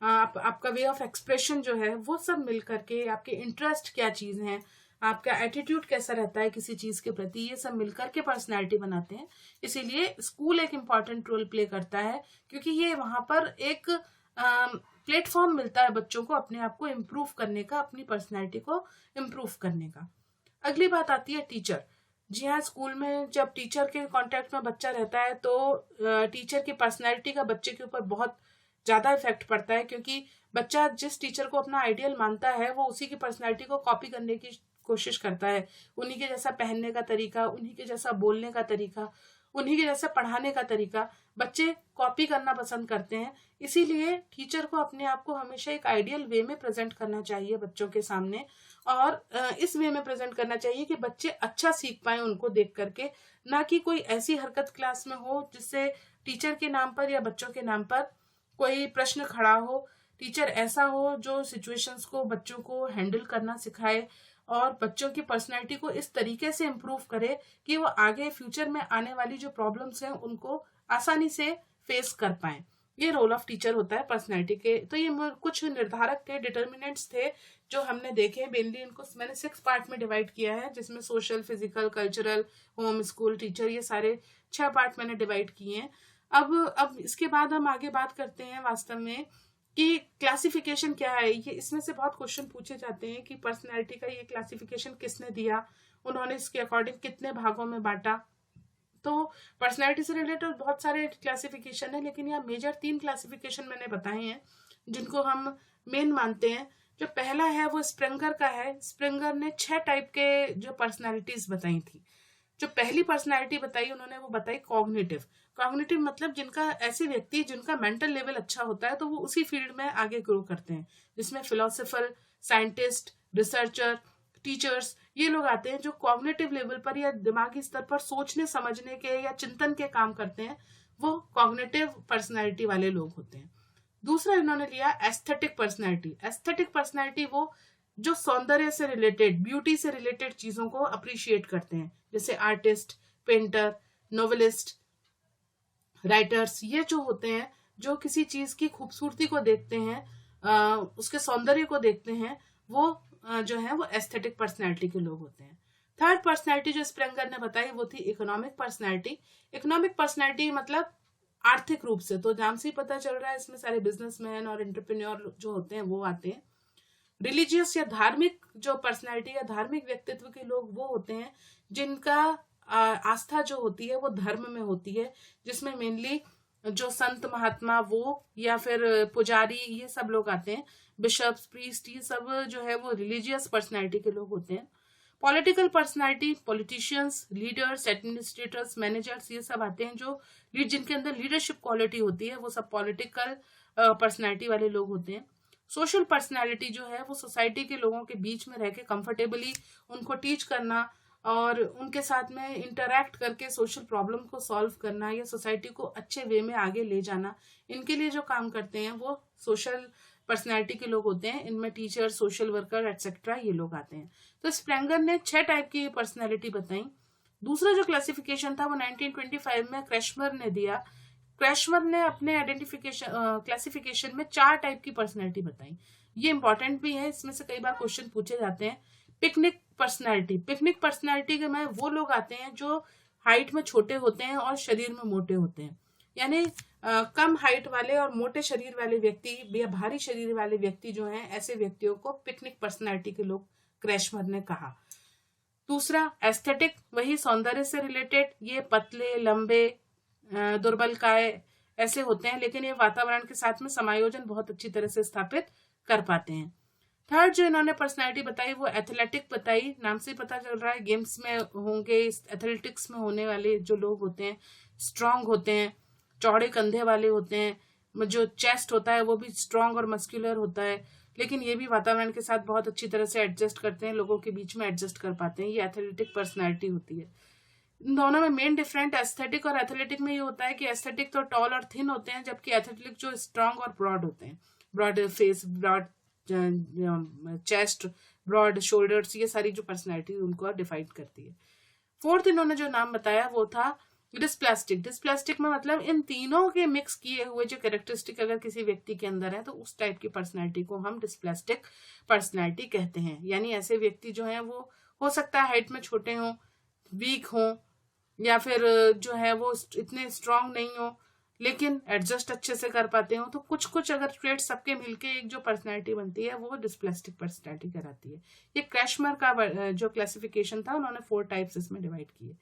आपका वे ऑफ एक्सप्रेशन जो है, वो सब मिल करके, आपके इंटरेस्ट क्या चीज है, आपका एटीट्यूड कैसा रहता है किसी चीज के प्रति, ये सब मिलकर के पर्सनैलिटी बनाते हैं। इसीलिए स्कूल एक इम्पॉर्टेंट रोल प्ले करता है, क्योंकि ये वहां पर एक प्लेटफॉर्म मिलता है बच्चों को अपने आप को इम्प्रूव करने का, अपनी पर्सनैलिटी को इम्प्रूव करने का। अगली बात आती है टीचर। जी हाँ, स्कूल में जब टीचर के कांटेक्ट में बच्चा रहता है तो टीचर की पर्सनैलिटी का बच्चे के ऊपर बहुत ज्यादा इफेक्ट पड़ता है, क्योंकि बच्चा जिस टीचर को अपना आइडियल मानता है वो उसी की पर्सनैलिटी को कॉपी करने की कोशिश करता है। उन्हीं के जैसा पहनने का तरीका, उन्हीं के जैसा बोलने का तरीका, उन्हीं के जैसा पढ़ाने का तरीका बच्चे कॉपी करना पसंद करते हैं। इसीलिए टीचर को अपने आप को हमेशा एक आइडियल वे में प्रेजेंट करना चाहिए बच्चों के सामने, और इस वे में प्रेजेंट करना चाहिए कि बच्चे अच्छा सीख पाए उनको देख करके, ना कि कोई ऐसी हरकत क्लास में हो जिससे टीचर के नाम पर या बच्चों के नाम पर कोई प्रश्न खड़ा हो, टीचर ऐसा हो जो सिचुएशंस को बच्चों को हैंडल करना सिखाए और बच्चों की पर्सनैलिटी को इस तरीके से इम्प्रूव करे कि वो आगे फ्यूचर में आने वाली जो प्रॉब्लम्स हैं उनको आसानी से फेस कर पाए। ये रोल ऑफ टीचर होता है पर्सनैलिटी के। तो ये कुछ निर्धारक थे, डिटर्मिनेंट्स थे जो हमने देखे। मेनली इनको मैंने 6 पार्ट में डिवाइड किया है, जिसमें social, physical, cultural, home, school, teacher, ये सारे 6 पार्ट मैंने डिवाइड किए हैं। अब इसके बाद हम आगे बात करते हैं वास्तव में कि क्लासिफिकेशन क्या है। ये इसमें से बहुत क्वेश्चन पूछे जाते हैं कि पर्सनैलिटी का ये क्लासिफिकेशन किसने दिया, उन्होंने इसके अकॉर्डिंग कितने भागों में बांटा। तो पर्सनैलिटी से रिलेटेड बहुत सारे क्लासिफिकेशन है, लेकिन यहाँ मेजर 3 क्लासिफिकेशन मैंने बताए हैं जिनको हम मेन मानते हैं। जो पहला है वो स्प्रेंगर का है। स्प्रेंगर ने 6 टाइप के जो पर्सनैलिटीज बताई थी। जो पहली पर्सनैलिटी बताई उन्होंने वो बताई कॉग्निटिव। कॉग्निटिव मतलब जिनका ऐसे व्यक्ति जिनका मेंटल लेवल अच्छा होता है तो वो उसी फील्ड में आगे ग्रो करते हैं, जिसमें फिलोसोफर, साइंटिस्ट, रिसर्चर, टीचर्स, ये लोग आते हैं जो कॉग्निटिव लेवल पर या दिमागी स्तर पर सोचने समझने के या चिंतन के काम करते हैं, वो कॉग्निटिव पर्सनैलिटी वाले लोग होते हैं। दूसरा इन्होंने लिया एस्थेटिक पर्सनैलिटी। एस्थेटिक पर्सनैलिटी वो जो सौंदर्य से रिलेटेड, ब्यूटी से रिलेटेड चीजों को अप्रिशिएट करते हैं, जैसे आर्टिस्ट, पेंटर, नोवेलिस्ट, राइटर्स, ये जो होते हैं जो किसी चीज की खूबसूरती को देखते हैं, उसके सौंदर्य को देखते हैं, वो जो है वो एस्थेटिक पर्सनैलिटी के लोग होते हैं। थर्ड पर्सनैलिटी जो स्प्रेंगर ने बताई वो थी इकोनॉमिक पर्सनैलिटी। इकोनॉमिक पर्सनैलिटी मतलब आर्थिक रूप से, तो नाम से ही पता चल रहा है इसमें सारे बिजनेसमैन और एंटरप्रेन्योर जो होते हैं वो आते हैं। रिलीजियस या धार्मिक जो पर्सनैलिटी या धार्मिक व्यक्तित्व के लोग वो होते हैं जिनका आस्था जो होती है वो धर्म में होती है, जिसमें मेनली जो संत महात्मा वो या फिर पुजारी, ये सब लोग आते हैं। बिशप्स, प्रीस्ट, ये सब जो है वो रिलीजियस पर्सनैलिटी के लोग होते हैं। Political personality, politicians, leaders, administrators, managers, ये सब आते हैं जो जिनके अंदर लीडरशिप क्वालिटी होती है, वो सब पॉलिटिकल पर्सनैलिटी वाले लोग होते हैं। सोशल पर्सनैलिटी जो है वो सोसाइटी के लोगों के बीच में रह के कंफर्टेबली उनको टीच करना और उनके साथ में इंटरैक्ट करके सोशल प्रॉब्लम को सॉल्व करना या सोसाइटी को अच्छे वे में आगे ले जाना, इनके लिए जो काम करते हैं वो सोशल पर्सनैलिटी के लोग होते हैं। इनमें टीचर, सोशल वर्कर, एटसेट्रा, ये लोग आते हैं। तो स्प्रेंगर ने 6 टाइप की पर्सनैलिटी बताई। दूसरा जो क्लासिफिकेशन था वो 1925 में क्रैशमर ने दिया। क्रैशमर ने अपने आइडेंटिफिकेशन क्लासिफिकेशन में 4 टाइप की पर्सनैलिटी बताई। ये इंपॉर्टेंट भी है, इसमें से कई बार क्वेश्चन पूछे जाते हैं। Picnic personality. पिकनिक पर्सनैलिटी के में वो लोग आते हैं जो हाइट में छोटे होते हैं और शरीर में मोटे होते हैं, यानी कम हाइट वाले और मोटे शरीर वाले व्यक्ति या भारी शरीर वाले व्यक्ति जो हैं, ऐसे व्यक्तियों को पिकनिक पर्सनैलिटी के लोग क्रैशमर ने कहा। दूसरा एस्थेटिक, वही सौंदर्य से रिलेटेड, ये पतले, लंबे, दुर्बलकाय ऐसे होते हैं, लेकिन ये वातावरण के साथ में समायोजन बहुत अच्छी तरह से स्थापित कर पाते हैं। थर्ड जो इन्होंने पर्सनैलिटी बताई वो एथलेटिक बताई। नाम से पता चल रहा है गेम्स में होंगे, एथलेटिक्स में होने वाले जो लोग होते हैं स्ट्रांग होते हैं, चौड़े कंधे वाले होते हैं, जो चेस्ट होता है वो भी स्ट्रांग और मस्कुलर होता है, लेकिन ये भी वातावरण के साथ बहुत अच्छी तरह से एडजस्ट करते हैं, लोगों के बीच में एडजस्ट कर पाते हैं। ये एथलेटिक पर्सनैलिटी होती है। इन दोनों में मेन डिफरेंट एस्थेटिक और एथलेटिक में ये होता है कि एस्थेटिक तो टॉल और थिन होते हैं, जबकि एथलेटिक जो स्ट्रांग और ब्रॉड होते हैं, broad face, broad chest, broad shoulders, ये सारी जो पर्सनैलिटी उनको डिफाइन करती है। फोर्थ इन्होंने जो नाम बताया वो था डिस्प्लास्टिक। डिस्प्लास्टिक में मतलब इन तीनों के मिक्स किए हुए जो कैरेक्टरिस्टिक अगर किसी व्यक्ति के अंदर है तो उस टाइप की पर्सनैलिटी को हम डिस्प्लास्टिक पर्सनैलिटी कहते हैं। यानी ऐसे व्यक्ति जो है वो हो सकता है हाइट में छोटे हों, वीक हों, या फिर जो है वो इतने स्ट्रांग नहीं हो, लेकिन एडजस्ट अच्छे से कर पाते हो। तो कुछ कुछ अगर ट्रेड सबके मिलके एक जो पर्सनैलिटी बनती है वो डिस्प्लास्टिक पर्सनैलिटी कहलाती है। ये क्रैशमर का जो क्लासिफिकेशन था, उन्होंने 4 टाइप्स इसमें डिवाइड किए।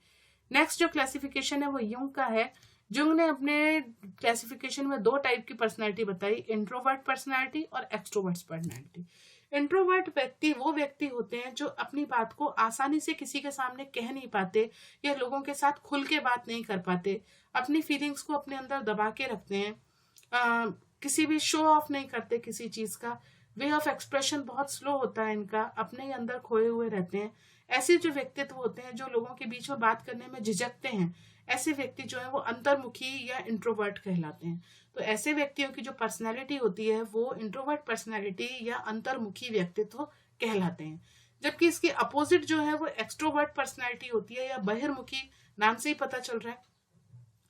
नेक्स्ट जो क्लासिफिकेशन है वो युंग का है। जुंग ने अपने क्लासिफिकेशन में 2 टाइप की पर्सनैलिटी बताई, इंट्रोवर्ट पर्सनैलिटी और एक्सट्रोवर्ट पर्सनैलिटी। इंट्रोवर्ट व्यक्ति वो व्यक्ति होते हैं जो अपनी बात को आसानी से किसी के सामने कह नहीं पाते या लोगों के साथ खुल के बात नहीं कर पाते, अपनी फीलिंग्स को अपने अंदर दबा के रखते हैं, किसी भी शो ऑफ नहीं करते किसी चीज का। वे ऑफ एक्सप्रेशन बहुत स्लो होता है इनका, अपने ही अंदर खोए हुए रहते हैं। ऐसे जो व्यक्तित्व होते हैं जो लोगों के बीच में बात करने में झिझकते हैं, ऐसे व्यक्ति जो है वो अंतर्मुखी या इंट्रोवर्ट कहलाते हैं। तो ऐसे व्यक्तियों की जो पर्सनैलिटी होती है वो इंट्रोवर्ट पर्सनैलिटी या अंतर्मुखी व्यक्तित्व कहलाते हैं। जबकि इसकी अपोजिट जो है वो एक्सट्रोवर्ट पर्सनैलिटी होती है या बहिर्मुखी, नाम से ही पता चल रहा है।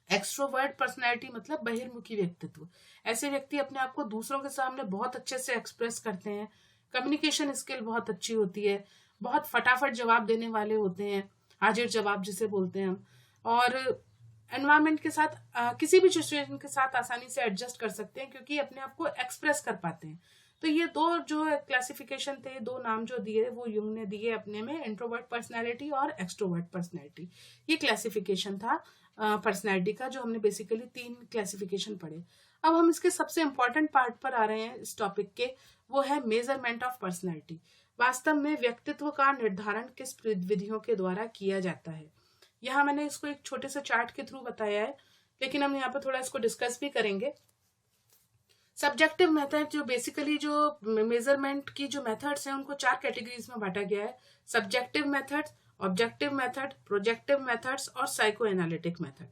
एक्सट्रोवर्ट पर्सनैलिटी मतलब बहिर्मुखी व्यक्तित्व। ऐसे व्यक्ति अपने आप को दूसरों के सामने बहुत अच्छे से एक्सप्रेस करते हैं, कम्युनिकेशन स्किल बहुत अच्छी होती है, बहुत फटाफट जवाब देने वाले होते हैं, हाजिर जवाब जिसे बोलते हैं हम, और एनवायरमेंट के साथ किसी भी सिचुएशन के साथ आसानी से एडजस्ट कर सकते हैं क्योंकि अपने आप को एक्सप्रेस कर पाते हैं। तो ये दो जो क्लासिफिकेशन थे, दो नाम जो दिए वो यूंग ने दिए अपने में, इंट्रोवर्ट पर्सनैलिटी और एक्सट्रोवर्ट पर्सनैलिटी। ये क्लासिफिकेशन था पर्सनैलिटी का, जो हमने बेसिकली 3 क्लासिफिकेशन पढ़े। अब हम इसके सबसे इंपॉर्टेंट पार्ट पर आ रहे हैं इस टॉपिक के, वो है मेजरमेंट ऑफ पर्सनैलिटी। वास्तव में व्यक्तित्व का निर्धारण किस विधियों के द्वारा किया जाता है। यहाँ मैंने इसको एक छोटे से चार्ट के थ्रू बताया है, लेकिन हम यहाँ पर थोड़ा इसको डिस्कस भी करेंगे। सब्जेक्टिव मेथड, जो बेसिकली जो मेजरमेंट की जो मेथड्स हैं उनको 4 कैटेगरीज में बांटा गया है। Subjective methods, objective method, projective methods और psychoanalytic method.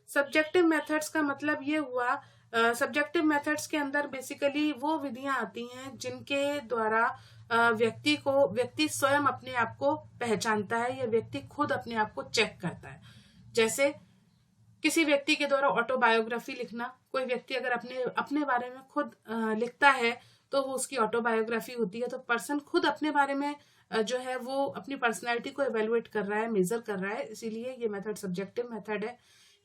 Subjective methods का मतलब ये हुआ, सब्जेक्टिव मेथड्स के अंदर बेसिकली वो विधियां आती हैं जिनके द्वारा व्यक्ति स्वयं अपने आप को पहचानता है या व्यक्ति खुद अपने आप को चेक करता है। जैसे किसी व्यक्ति के द्वारा ऑटोबायोग्राफी लिखना, कोई व्यक्ति अगर अपने बारे में खुद लिखता है तो वो उसकी ऑटोबायोग्राफी होती है। तो पर्सन खुद अपने बारे में जो है वो अपनी पर्सनैलिटी को एवेलुएट कर रहा है, मेजर कर रहा है, इसीलिए ये मेथड सब्जेक्टिव मेथड है।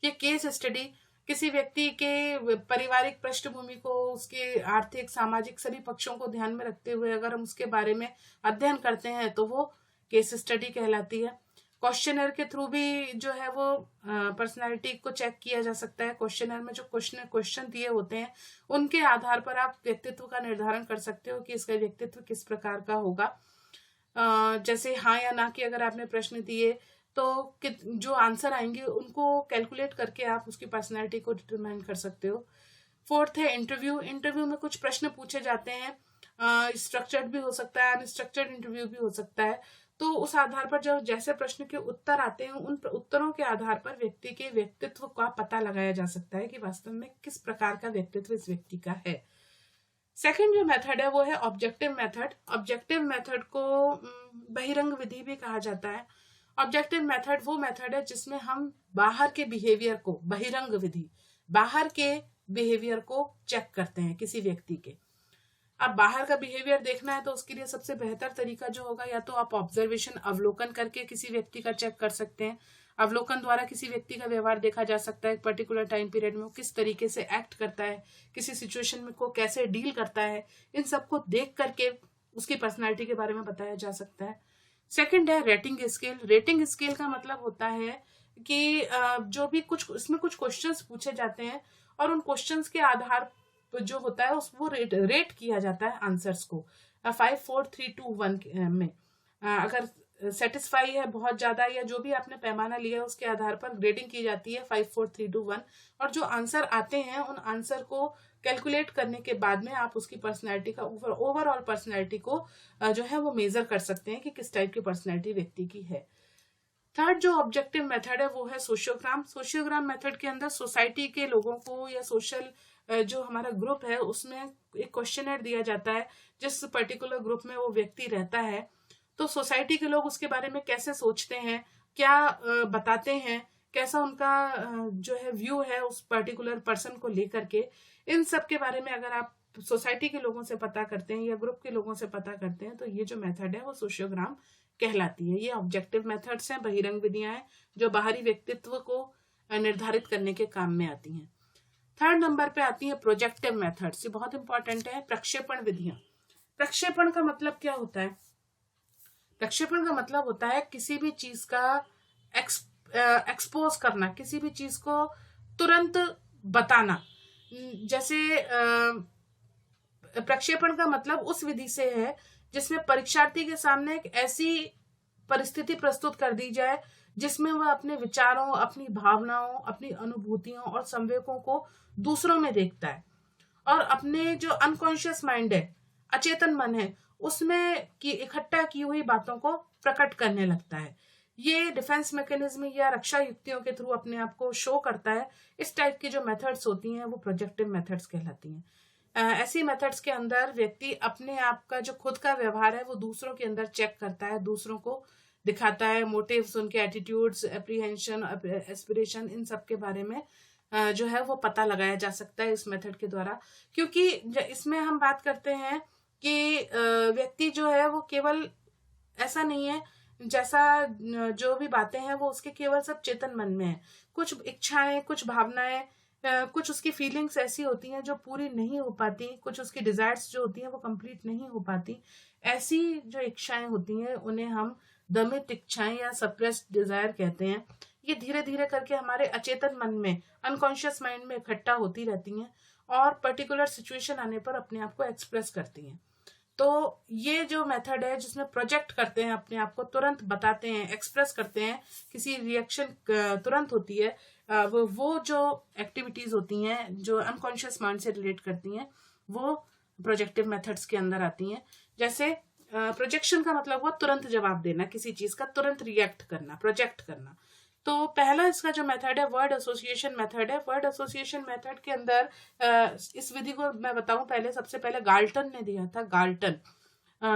ये केस स्टडी, किसी व्यक्ति के पारिवारिक पृष्ठभूमि को, उसके आर्थिक सामाजिक सभी पक्षों को ध्यान में रखते हुए अगर हम उसके बारे में अध्ययन करते हैं तो वो केस स्टडी कहलाती है। क्वेश्चनर के थ्रू भी जो है वो पर्सनालिटी को चेक किया जा सकता है। क्वेश्चनर में जो क्वेश्चन दिए होते हैं उनके आधार पर आप व्यक्तित्व का निर्धारण कर सकते हो कि इसका व्यक्तित्व किस प्रकार का होगा। जैसे हाँ या ना की अगर आपने प्रश्न दिए तो जो आंसर आएंगे उनको कैलकुलेट करके आप उसकी पर्सनैलिटी को डिटरमाइन कर सकते हो। फोर्थ है इंटरव्यू। इंटरव्यू में कुछ प्रश्न पूछे जाते हैं, स्ट्रक्चर्ड भी हो सकता है, अनस्ट्रक्चर्ड इंटरव्यू भी हो सकता है। तो उस आधार पर जब जैसे प्रश्न के उत्तर आते हैं उन उत्तरों के आधार पर व्यक्ति के व्यक्तित्व का पता लगाया जा सकता है कि वास्तव में किस प्रकार का व्यक्तित्व इस व्यक्ति का है। सेकंड जो मेथड है वो है ऑब्जेक्टिव मेथड। ऑब्जेक्टिव मेथड को बहिरंग विधि भी कहा जाता है। ऑब्जेक्टिव मेथड वो मेथड है जिसमें हम बाहर के बिहेवियर को, बहिरंग विधि, बाहर के बिहेवियर को चेक करते हैं किसी व्यक्ति के। अब बाहर का बिहेवियर देखना है तो उसके लिए सबसे बेहतर तरीका जो होगा, या तो आप ऑब्जर्वेशन, अवलोकन करके किसी व्यक्ति का चेक कर सकते हैं। अवलोकन द्वारा किसी व्यक्ति का व्यवहार देखा जा सकता है, एक पर्टिकुलर टाइम पीरियड में वो किस तरीके से एक्ट करता है, किसी सिचुएशन में को कैसे डील करता है, इन सबको देख करके उसकी पर्सनैलिटी के बारे में बताया जा सकता है। सेकंड है रेटिंग स्केल। रेटिंग स्केल का मतलब होता है कि जो भी कुछ इसमें कुछ क्वेश्चंस पूछे जाते हैं और उन क्वेश्चंस के आधार जो होता है वो रेट किया जाता है आंसर्स को 5 4 3 2 1 में। अगर सेटिस्फाई है बहुत ज्यादा या जो भी आपने पैमाना लिया है उसके आधार पर ग्रेडिंग की जाती है 5 4 3 2 1, और जो आंसर आते हैं उन आंसर को कैलकुलेट करने के बाद में आप उसकी पर्सनैलिटी का ओवरऑल पर्सनैलिटी को जो है वो मेजर कर सकते हैं कि किस टाइप की पर्सनैलिटी व्यक्ति की है। थर्ड जो ऑब्जेक्टिव मेथड है वो है सोशियोग्राम। सोशियोग्राम मेथड के अंदर सोसाइटी के लोगों को या सोशल जो हमारा ग्रुप है उसमें एक क्वेश्चनर दिया जाता है, जिस पर्टिकुलर ग्रुप में वो व्यक्ति रहता है तो सोसाइटी के लोग उसके बारे में कैसे सोचते हैं, क्या बताते हैं, कैसा उनका जो है व्यू है उस पर्टिकुलर पर्सन को लेकर के, इन सब के बारे में अगर आप सोसाइटी के लोगों से पता करते हैं या ग्रुप के लोगों से पता करते हैं तो ये जो मेथड है वो सोशियोग्राम कहलाती है। ये ऑब्जेक्टिव मेथड्स हैं, बहिरंग विधियां हैं जो बाहरी व्यक्तित्व को निर्धारित करने के काम में आती हैं। थर्ड नंबर पे आती है प्रोजेक्टिव मेथड्स। ये बहुत इंपॉर्टेंट है। प्रक्षेपण विधियां। प्रक्षेपण का मतलब क्या होता है? प्रक्षेपण का मतलब होता है किसी भी चीज का एक्सपोज करना, किसी भी चीज को तुरंत बताना। जैसे प्रक्षेपण का मतलब उस विधि से है जिसमें परीक्षार्थी के सामने एक ऐसी परिस्थिति प्रस्तुत कर दी जाए जिसमें वह अपने विचारों, अपनी भावनाओं, अपनी अनुभूतियों और संवेगों को दूसरों में देखता है और अपने जो अनकॉन्शियस माइंड है, अचेतन मन है उसमें की इकट्ठा की हुई बातों को प्रकट करने लगता है। ये डिफेंस मैकेनिज्म या रक्षा युक्तियों के थ्रू अपने आप को शो करता है। इस टाइप की जो मेथड्स होती हैं वो प्रोजेक्टिव मेथड्स कहलाती हैं। ऐसी मेथड्स के अंदर व्यक्ति अपने आप का जो खुद का व्यवहार है वो दूसरों के अंदर चेक करता है, दूसरों को दिखाता है, मोटिव्स, उनके एटीट्यूड्स, एप्रीहेंशन, एस्पिरेशन, इन सब के बारे में जो है वो पता लगाया जा सकता है इस मेथड के द्वारा। क्योंकि इसमें हम बात करते हैं कि व्यक्ति जो है वो केवल ऐसा नहीं है, जैसा जो भी बातें हैं वो उसके केवल सब चेतन मन में है। कुछ इच्छाएं, कुछ भावनाएं, कुछ उसकी फीलिंग्स ऐसी होती हैं जो पूरी नहीं हो पाती, कुछ उसकी डिजायर्स जो होती हैं वो कंप्लीट नहीं हो पाती। ऐसी जो इच्छाएं होती हैं उन्हें हम दमित इच्छाएं या सप्रेस्ड डिजायर कहते हैं। ये धीरे धीरे करके हमारे अचेतन मन में, अनकॉन्शियस माइंड में इकट्ठा होती रहती हैं और पर्टिकुलर सिचुएशन आने पर अपने आप को एक्सप्रेस करती हैं। तो ये जो मेथड है जिसमें प्रोजेक्ट करते हैं अपने आप को, तुरंत बताते हैं, एक्सप्रेस करते हैं, किसी रिएक्शन तुरंत होती है, वो जो एक्टिविटीज होती हैं जो अनकॉन्शियस माइंड से रिलेट करती हैं वो प्रोजेक्टिव मेथड्स के अंदर आती हैं। जैसे प्रोजेक्शन का मतलब हुआ तुरंत जवाब देना, किसी चीज का तुरंत रिएक्ट करना, प्रोजेक्ट करना। तो पहला इसका जो मेथड है वर्ड एसोसिएशन मेथड है। वर्ड एसोसिएशन मेथड के अंदर इस विधि को मैं बताऊं, पहले सबसे पहले गाल्टन ने दिया था।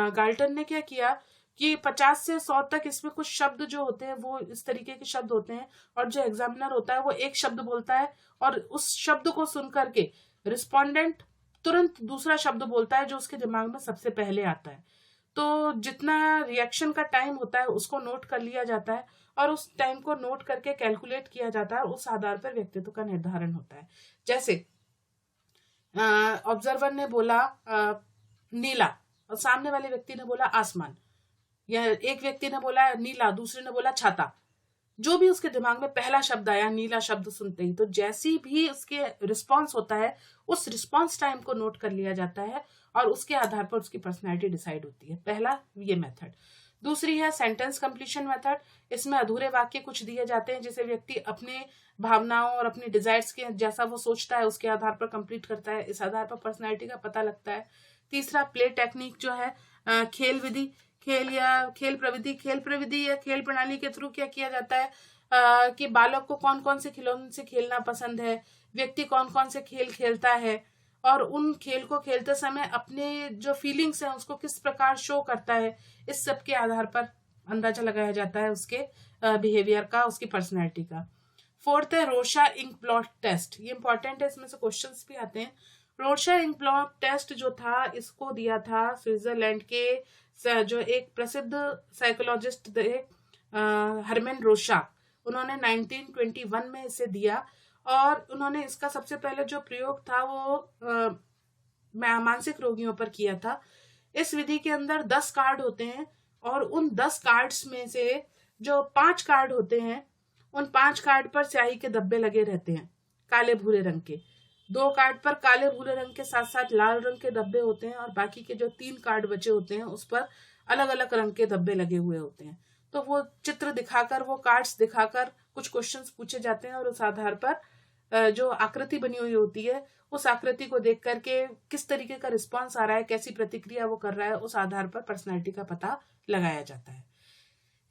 गाल्टन ने क्या किया कि 50 से 100 तक इसमें कुछ शब्द जो होते हैं वो इस तरीके के शब्द होते हैं, और जो एग्जामिनर होता है वो एक शब्द बोलता है और उस शब्द को सुन करके रिस्पोंडेंट तुरंत दूसरा शब्द बोलता है जो उसके दिमाग में सबसे पहले आता है। तो जितना रिएक्शन का टाइम होता है उसको नोट कर लिया जाता है और उस टाइम को नोट करके कैलकुलेट किया जाता है, उस आधार पर व्यक्तित्व का निर्धारण होता है। जैसे ऑब्जर्वर ने बोला नीला और सामने वाले व्यक्ति ने बोला आसमान, या एक व्यक्ति ने बोला नीला, दूसरे ने बोला छाता। जो भी उसके दिमाग में पहला शब्द आया नीला शब्द सुनते ही, तो जैसी भी उसके रिस्पॉन्स होता है उस रिस्पॉन्स टाइम को नोट कर लिया जाता है और उसके आधार पर उसकी पर्सनैलिटी डिसाइड होती है। पहला ये मेथड। दूसरी है सेंटेंस कंप्लीशन मेथड। इसमें अधूरे वाक्य कुछ दिए जाते हैं जिसे व्यक्ति अपने भावनाओं और अपनी डिजायर्स के जैसा वो सोचता है उसके आधार पर कंप्लीट करता है। इस आधार पर पर्सनैलिटी का पता लगता है। तीसरा प्ले टेक्निक जो है, खेल विधि, खेल प्रविधि या खेल प्रणाली के थ्रू क्या किया जाता है कि बालक को कौन कौन से खिलौनों से खेलना पसंद है, व्यक्ति कौन कौन से खेल खेलता है और उन खेल को खेलते समय अपने जो फीलिंग्स हैं उसको किस प्रकार शो करता है, इस सब के आधार पर अंदाजा लगाया जाता है उसके बिहेवियर का, उसकी पर्सनैलिटी का। फोर्थ है रोशा इंक ब्लॉट टेस्ट। ये इंपॉर्टेंट है, इसमें से क्वेश्चंस भी आते हैं। रोशा इंक ब्लॉट टेस्ट जो था इसको दिया था स्विट्जरलैंड के जो एक प्रसिद्ध साइकोलॉजिस्ट थे हरमन रोशा। उन्होंने 1921 में इसे दिया और उन्होंने इसका सबसे पहले जो प्रयोग था वो मानसिक रोगियों पर किया था। इस विधि के अंदर 10 कार्ड होते हैं और उन 10 कार्ड्स में से जो 5 कार्ड होते हैं उन 5 कार्ड पर स्याही के धब्बे लगे रहते हैं काले भूरे रंग के। 2 कार्ड पर काले भूरे रंग के साथ साथ लाल रंग के धब्बे होते हैं और बाकी के जो 3 कार्ड बचे होते हैं उस पर अलग अलग रंग के धब्बे लगे हुए होते हैं। तो वो चित्र दिखाकर, वो कार्ड्स दिखाकर कुछ क्वेश्चंस पूछे जाते हैं और उस आधार पर जो आकृति बनी हुई होती है उस आकृति को देख करके किस तरीके का रिस्पॉन्स आ रहा है, कैसी प्रतिक्रिया वो कर रहा है, उस आधार पर पर्सनैलिटी का पता लगाया जाता है।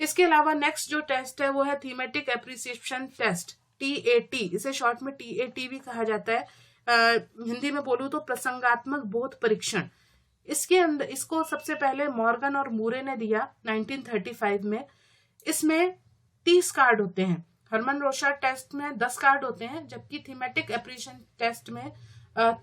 इसके अलावा नेक्स्ट जो टेस्ट है वो है थीमेटिक एप्रिसिएशन टेस्ट, TAT। इसे शॉर्ट में TAT भी कहा जाता है। हिंदी में बोलूं तो प्रसंगात्मक बोध परीक्षण। इसके अंदर इसको सबसे पहले मॉर्गन और मूरे ने दिया 1935 में। इसमें 30 कार्ड होते हैं। हरमन रोशा टेस्ट में 10 कार्ड होते हैं, जबकि थीमेटिक एप्रिसिएशन टेस्ट में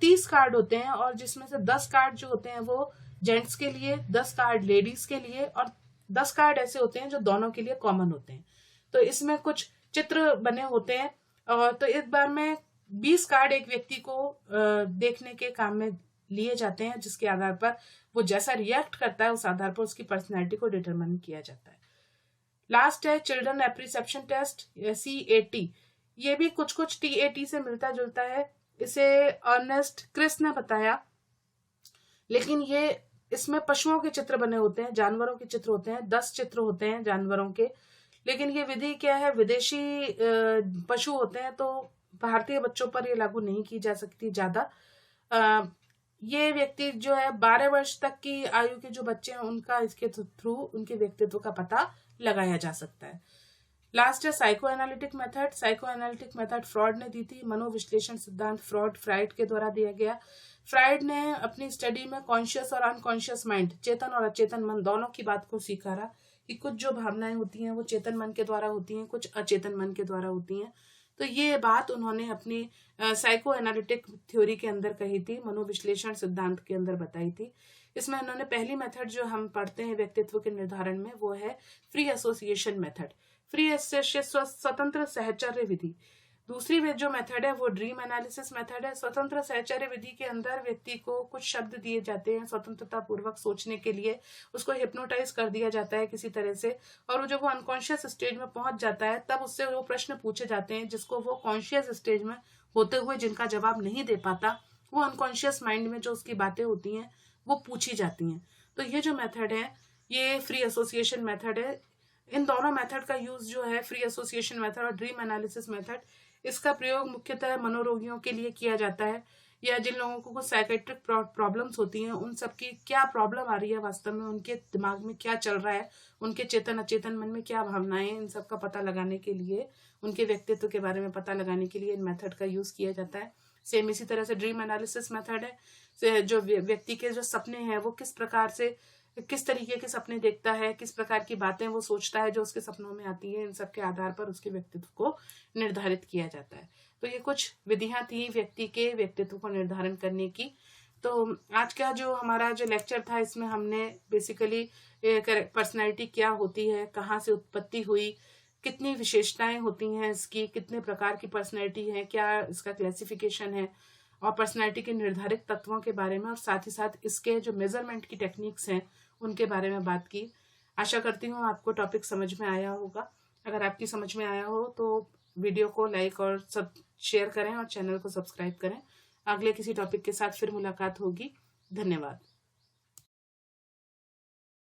30 कार्ड होते हैं और जिसमें से 10 कार्ड जो होते हैं वो जेंट्स के लिए, 10 कार्ड लेडीज के लिए और 10 कार्ड ऐसे होते हैं जो दोनों के लिए कॉमन होते हैं। तो इसमें कुछ चित्र बने होते हैं और तो एक बार में 20 कार्ड एक व्यक्ति को देखने के काम में लिए जाते हैं, जिसके आधार पर वो जैसा रिएक्ट करता है उस आधार पर उसकी पर्सनैलिटी को डिटरमाइन किया जाता है। लास्ट है चिल्ड्रन एप्रिसेप्शन टेस्ट, CAT। ये भी कुछ कुछ TAT से मिलता जुलता है। इसे अर्नेस्ट क्रिस ने बताया, लेकिन ये इसमें पशुओं के चित्र बने होते हैं, जानवरों के चित्र होते हैं, 10 चित्र होते हैं जानवरों के। लेकिन ये विधि क्या है, विदेशी पशु होते हैं तो भारतीय बच्चों पर ये लागू नहीं की जा सकती ज्यादा। ये व्यक्ति जो है 12 वर्ष तक की आयु के जो बच्चे हैं उनका इसके थ्रू उनके व्यक्तित्व का पता लगाया जा सकता है। लास्ट है psycho analytic method. Psycho analytic method fraud ने दी थी। मनोविश्लेषण सिद्धांत फ्राइड के द्वारा दिया गया। फ्राइड ने अपनी स्टडी में कॉन्शियस और अनकॉन्शियस माइंड, चेतन और अचेतन मन दोनों की बात को सीखा रहा कि कुछ जो भावनाएं होती हैं वो चेतन मन के द्वारा होती हैं, कुछ अचेतन मन के द्वारा होती हैं। तो ये बात उन्होंने अपनी साइको एनालिटिक थ्योरी के अंदर कही थी, मनोविश्लेषण सिद्धांत के अंदर बताई थी। इसमें उन्होंने पहली मेथड जो हम पढ़ते हैं व्यक्तित्व के निर्धारण में वो है free association method, free association स्वतंत्र सहचर्य विधि। दूसरी जो मेथड है वो ड्रीम एनालिसिस मेथड है। स्वतंत्र सहचर्य विधि के अंदर व्यक्ति को कुछ शब्द दिए जाते हैं स्वतंत्रता पूर्वक सोचने के लिए, उसको हिप्नोटाइज कर दिया जाता है किसी तरह से, और जब वो अनकॉन्शियस स्टेज में पहुंच जाता है तब उससे वो प्रश्न पूछे जाते हैं जिसको वो कॉन्शियस स्टेज में होते हुए जिनका जवाब नहीं दे पाता, वो अनकॉन्शियस माइंड में जो उसकी बातें होती हैं वो पूछी जाती हैं। तो ये जो मेथड है ये फ्री एसोसिएशन मेथड है। इन दोनों मेथड का यूज जो है, फ्री एसोसिएशन मेथड और ड्रीम एनालिसिस मेथड, इसका प्रयोग मुख्यतः मनोरोगियों के लिए किया जाता है, या जिन लोगों को कुछ साइकेट्रिक प्रॉब्लम्स होती हैं उन सब की क्या प्रॉब्लम आ रही है, वास्तव में उनके दिमाग में क्या चल रहा है, उनके चेतन अचेतन मन में क्या भावनाएं, इन सब का पता लगाने के लिए, उनके व्यक्तित्व के बारे में पता लगाने के लिए इन मेथड का यूज किया जाता है। सेम इसी तरह से ड्रीम एनालिसिस मेथड है, जो व्यक्ति के जो सपने हैं वो किस प्रकार से, किस तरीके के सपने देखता है, किस प्रकार की बातें वो सोचता है जो उसके सपनों में आती है, इन सब के आधार पर उसके व्यक्तित्व को निर्धारित किया जाता है। तो ये कुछ विधियां थी व्यक्ति के व्यक्तित्व को निर्धारण करने की। तो आज का जो हमारा जो लेक्चर था इसमें हमने बेसिकली पर्सनैलिटी क्या होती है, कहाँ से उत्पत्ति हुई, कितनी विशेषताएं होती हैं इसकी, कितने प्रकार की पर्सनैलिटी है, क्या इसका क्लासिफिकेशन है, और पर्सनैलिटी के निर्धारित तत्वों के बारे में, और साथ ही साथ इसके जो मेजरमेंट की टेक्निक्स हैं उनके बारे में बात की। आशा करती हूँ आपको टॉपिक समझ में आया होगा। अगर आपकी समझ में आया हो तो वीडियो को लाइक और सब शेयर करें और चैनल को सब्सक्राइब करें। अगले किसी टॉपिक के साथ फिर मुलाकात होगी। धन्यवाद।